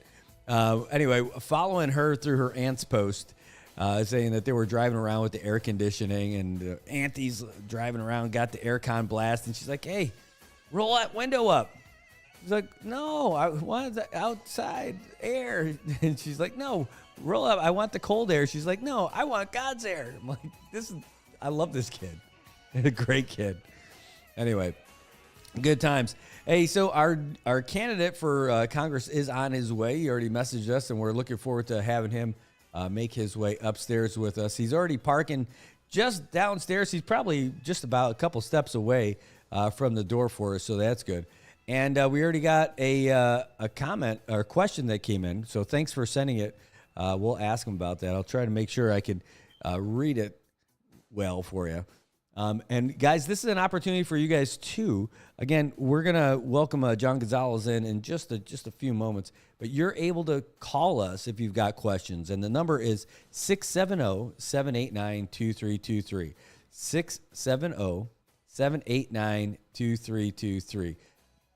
Anyway, following her through her aunt's post, saying that they were driving around with the air conditioning, and auntie's driving around, got the aircon blast, and she's like, "Hey, roll that window up." He's like, "No, I want the outside air." And she's like, "No, roll up. I want the cold air." She's like, "No, I want God's air." I'm like, I love this kid. A great kid. Anyway, good times. Hey, so our candidate for Congress is on his way. He already messaged us, and we're looking forward to having him make his way upstairs with us. He's already parking just downstairs. He's probably just about a couple steps away from the door for us, so that's good. And we already got a comment or question that came in, so thanks for sending it. We'll ask him about that. I'll try to make sure I can read it well for you. And guys, this is an opportunity for you guys too. Again, we're gonna welcome John Gonzales in just a few moments, but you're able to call us if you've got questions, and the number is 670-789-2323. 670-789-2323.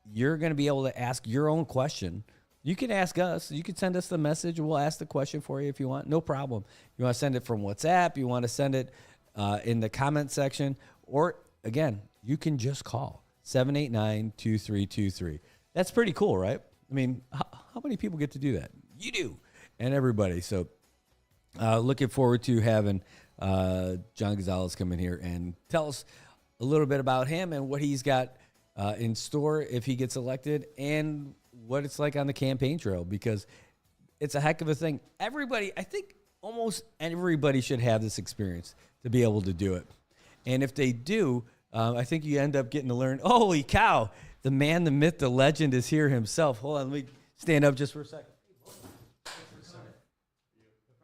You're going to be able to ask your own question. You can ask us. You can send us the message. We'll ask the question for you if you want. No problem. You want to send it from WhatsApp. You want to send it in the comment section. Or, again, you can just call 789-2323. That's pretty cool, right? I mean, how many people get to do that? You do. And everybody. So looking forward to having John Gonzales come in here and tell us a little bit about him and what he's got in store if he gets elected, and what it's like on the campaign trail, because it's a heck of a thing. Everybody, I think almost everybody should have this experience to be able to do it. And if they do, I think you end up getting to learn, holy cow, the man, the myth, the legend is here himself. Hold on, let me stand up just for a second.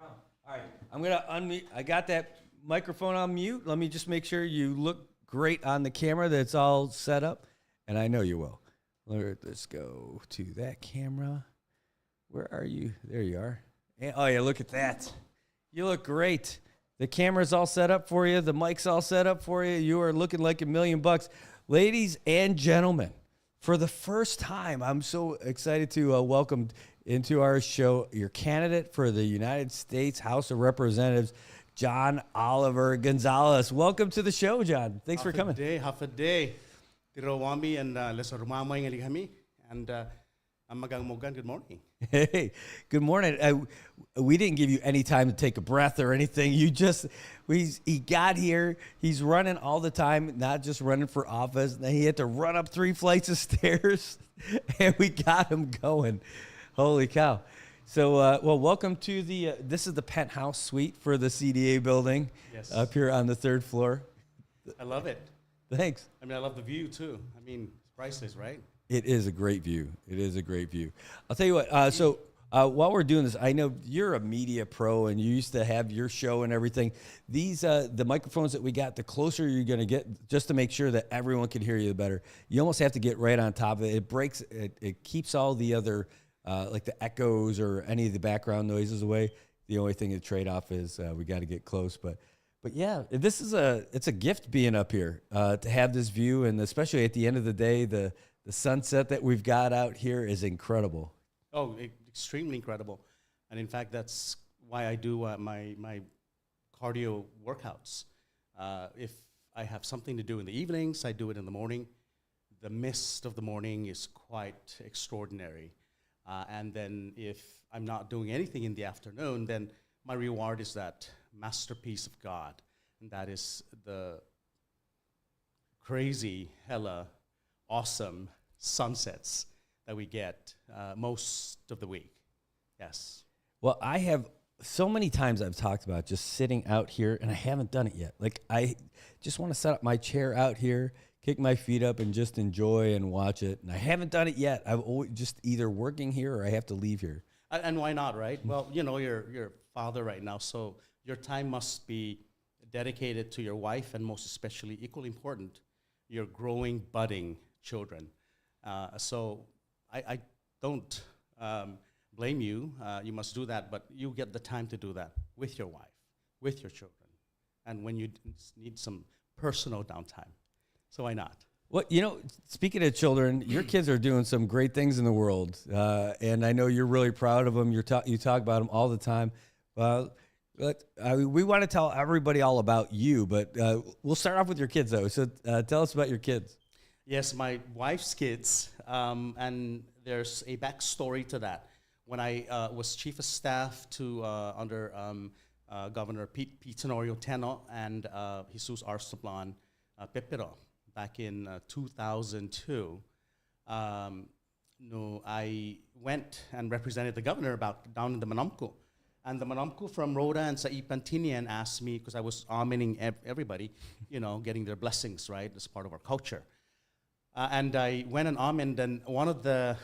All right, I'm going to unmute. I got that microphone on mute. Let me just make sure you look great on the camera, that it's all set up. And I know you will. Let's go to that camera. Where are you? There you are. Oh, yeah, look at that. You look great. The camera's all set up for you. The mic's all set up for you. You are looking like $1 million. Ladies and gentlemen, for the first time, I'm so excited to welcome into our show your candidate for the United States House of Representatives, John Oliver Gonzales. Welcome to the show, John. Thanks for coming. Half a day. Tirawami and Lesormamay ng kami. And Magang Mogan, good morning. Hey, good morning. We didn't give you any time to take a breath or anything. He got here. He's running all the time, not just running for office. Then he had to run up 3 flights of stairs, and we got him going. Holy cow. So, well, welcome to this is the penthouse suite for the CDA building. Yes. Up here on the 3rd floor. I love it. Thanks. I mean, I love the view, too. I mean, it's priceless, right? It is a great view. It is a great view. I'll tell you what. While we're doing this, I know you're a media pro and you used to have your show and everything. These the microphones that we got, the closer you're going to get, just to make sure that everyone can hear you, the better. You almost have to get right on top of it. It breaks. It keeps all the other like the echoes or any of the background noises away. The only thing to trade off is we got to get close, but yeah, it's a gift being up here to have this view, and especially at the end of the day, the sunset that we've got out here is incredible. Oh, extremely incredible. And in fact, that's why I do my cardio workouts. If I have something to do in the evenings, I do it in the morning. The mist of the morning is quite extraordinary. And then if I'm not doing anything in the afternoon, then my reward is that masterpiece of God. And that is the crazy, hella awesome sunsets that we get most of the week. Yes. Well, I have so many times I've talked about just sitting out here, and I haven't done it yet. Like, I just want to set up my chair out here, kick my feet up, and just enjoy and watch it. And I haven't done it yet. I've always just either working here or I have to leave here. And why not, right? Well, you know, you're a father right now, so your time must be dedicated to your wife, and most especially, equally important, your growing, budding children. So I don't blame you. You must do that, but you get the time to do that with your wife, with your children, and when you need some personal downtime. So why not? Well, you know, speaking of children, your kids are doing some great things in the world, and I know you're really proud of them. You talk about them all the time. We want to tell everybody all about you, but we'll start off with your kids, though. So tell us about your kids. Yes, my wife's kids, and there's a backstory to that. When I was chief of staff to under Governor Pete Tenorio Teno and Jesus Arslan Pepero back in 2002, I went and represented the governor down in the Manamco. And the Manamco from Rhoda and Saipan Tinian asked me, because I was amening everybody, you know, getting their blessings, right, as part of our culture. And I went and amened, and one of the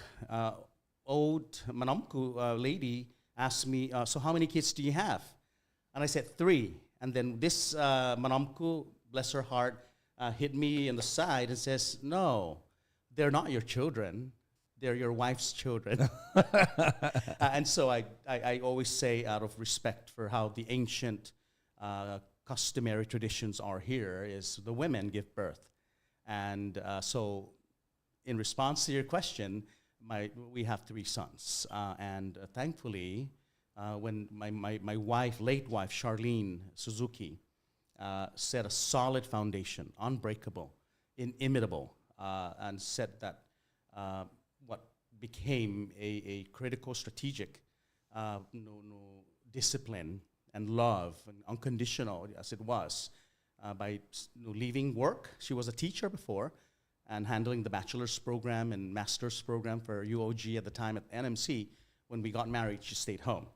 old Manamco lady asked me, so how many kids do you have? And I said 3. And then this Manamco, bless her heart, hit me in the side and says, no, they're not your children. They're your wife's children. And so I always say, out of respect for how the ancient customary traditions are here, is the women give birth. And so in response to your question, we have 3 sons. And thankfully, when my wife, late wife, Charlene Suzuki, set a solid foundation, unbreakable, inimitable, and said that what became a critical strategic discipline and love, and unconditional as it was, by leaving work. She was a teacher before and handling the bachelor's program and master's program for UOG at the time at NMC. When we got married, she stayed home.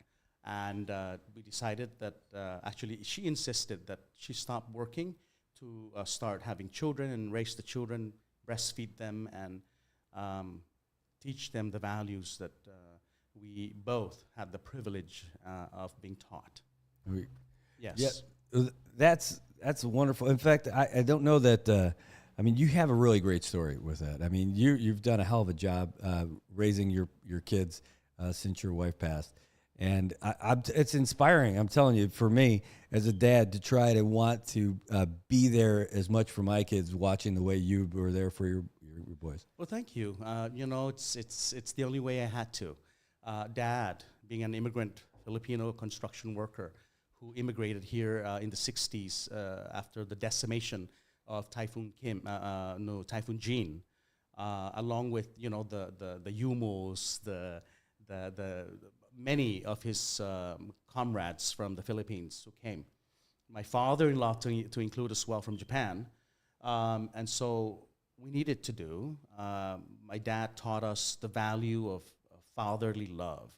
And we decided that, actually, she insisted that she stop working to start having children and raise the children, breastfeed them, and teach them the values that we both had the privilege of being taught. Yes. Yeah, that's wonderful. In fact, I don't know that. I mean, you have a really great story with that. I mean, you've done a hell of a job raising your kids since your wife passed. And it's inspiring, I'm telling you, for me as a dad, to try to want to be there as much for my kids, watching the way you were there for your boys. Well, thank you. You know, it's the only way I had to. Dad, being an immigrant Filipino construction worker who immigrated here in the 60s after the decimation of Typhoon Jean, along with, you know, the Yumos, the many of his comrades from the Philippines who came. My father-in-law to include as well from Japan. And so we needed to do. My dad taught us the value of fatherly love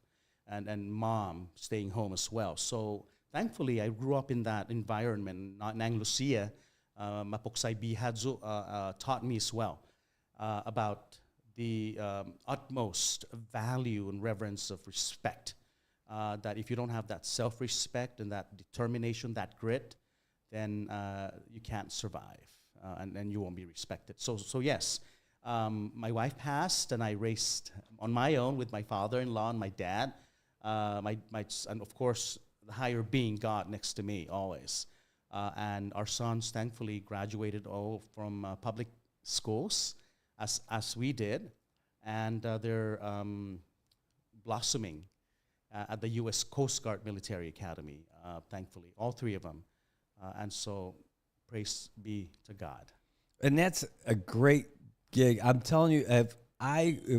and mom staying home as well. So thankfully, I grew up in that environment. Nang Lucia, Mapoksay Bihadzo taught me as well about the utmost value and reverence of respect. That if you don't have that self-respect and that determination, that grit, then you can't survive, and you won't be respected. So yes, my wife passed, and I raised on my own with my father-in-law and my dad, and of course the higher being, God, next to me always. And our sons thankfully graduated all from public schools, as we did, and they're blossoming at the US Coast Guard Military Academy, thankfully, all 3 of them. And so, praise be to God. And that's a great gig. I'm telling you,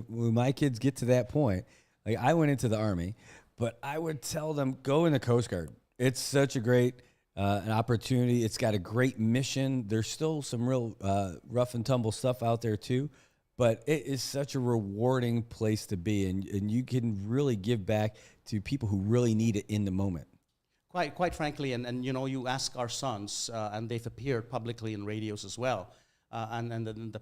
when my kids get to that point, like I went into the Army, but I would tell them, go in the Coast Guard. It's such a great an opportunity. It's got a great mission. There's still some real rough and tumble stuff out there too, but it is such a rewarding place to be, and you can really give back to people who really need it in the moment. Quite frankly, and you know, you ask our sons, and they've appeared publicly in radios as well, and the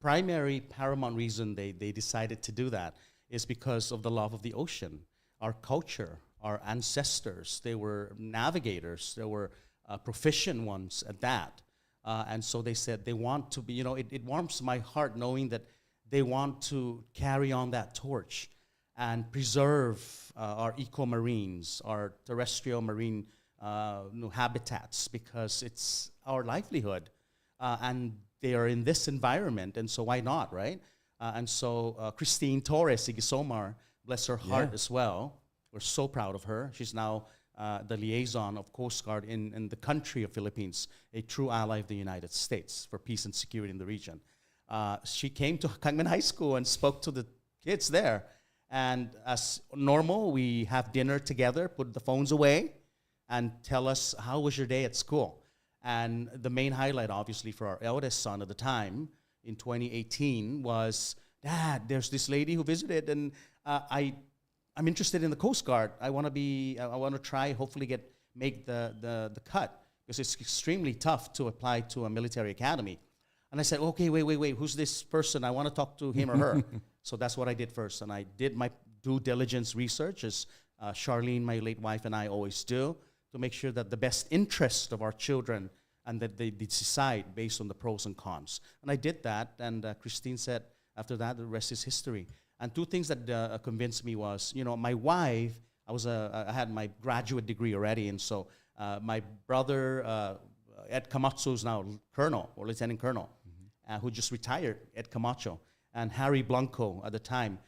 primary paramount reason they decided to do that is because of the love of the ocean, our culture, our ancestors. They were navigators. They were proficient ones at that. And so they said they want to be, you know, it warms my heart knowing that they want to carry on that torch and preserve our eco-marines, our terrestrial marine habitats, because it's our livelihood. And they are in this environment, and so why not, right? And so Christine Torres Igisomar, bless her heart as well. We're so proud of her. She's now the liaison of Coast Guard in the country of Philippines, a true ally of the United States for peace and security in the region. She came to Kangman High School and spoke to the kids there. And as normal, we have dinner together, put the phones away, and tell us, how was your day at school? And the main highlight, obviously, for our eldest son at the time, in 2018, was, Dad, there's this lady who visited, and I'm interested in the Coast Guard. I want to try, hopefully make the cut, because it's extremely tough to apply to a military academy. And I said, okay, wait, who's this person? I want to talk to him or her. So that's what I did first. And I did my due diligence research, as Charlene, my late wife, and I always do, to make sure that the best interest of our children, and that they decide based on the pros and cons. And I did that, and Christine said, after that, the rest is history. And two things that convinced me was, you know, my wife, I had my graduate degree already, and so my brother, Ed Camacho, is now colonel or lieutenant colonel, who just retired, Ed Camacho. And Harry Blanco at the time,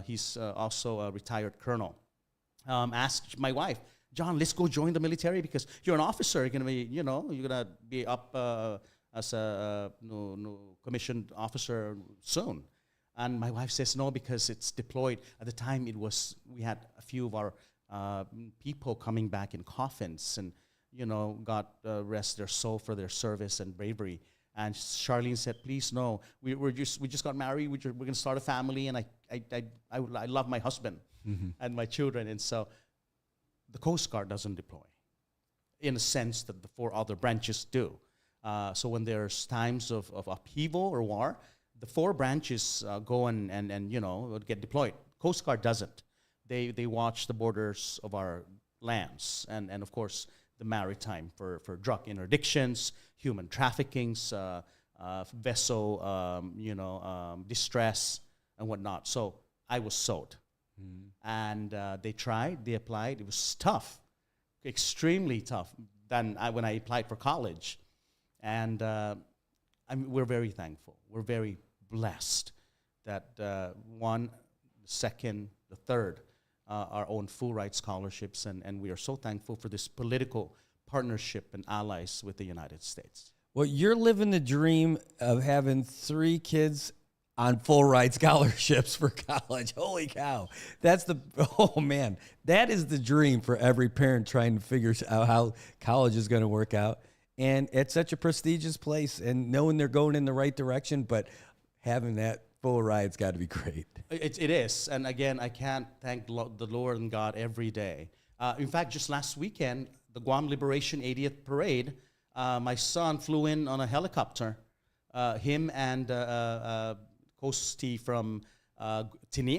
he's also a retired colonel. Asked my wife, John, let's go join the military because you're an officer. You're gonna be, you know, you're gonna be up as a commissioned officer soon. And my wife says no, because it's deployed. At the time, we had a few of our people coming back in coffins, and you know, God rest their soul for their service and bravery. And Charlene said, please no, we just got married. We're gonna start a family, and I love my husband and my children, and so the Coast Guard doesn't deploy, in a sense that the 4 other branches do. So when there's times of upheaval or war, the 4 branches go and you know, get deployed. Coast Guard doesn't. They watch the borders of our lands and of course the maritime for drug interdictions, human traffickings, vessel distress and whatnot. So I was sold. And they tried, they applied. It was tough, extremely tough than when I applied for college. And we're very thankful. We're very blessed that one, the second, the third, our own full ride scholarships. And we are so thankful for this political partnership and allies with the United States. Well, you're living the dream of having 3 kids on full ride scholarships for college. Holy cow. Oh man, that is the dream for every parent trying to figure out how college is going to work out. And it's such a prestigious place, and knowing they're going in the right direction, but having that full ride's got to be great. It is. And again, I can't thank the Lord and God every day. In fact, just last weekend, the Guam Liberation 80th Parade, my son flew in on a helicopter. Him and Coastie from Tinian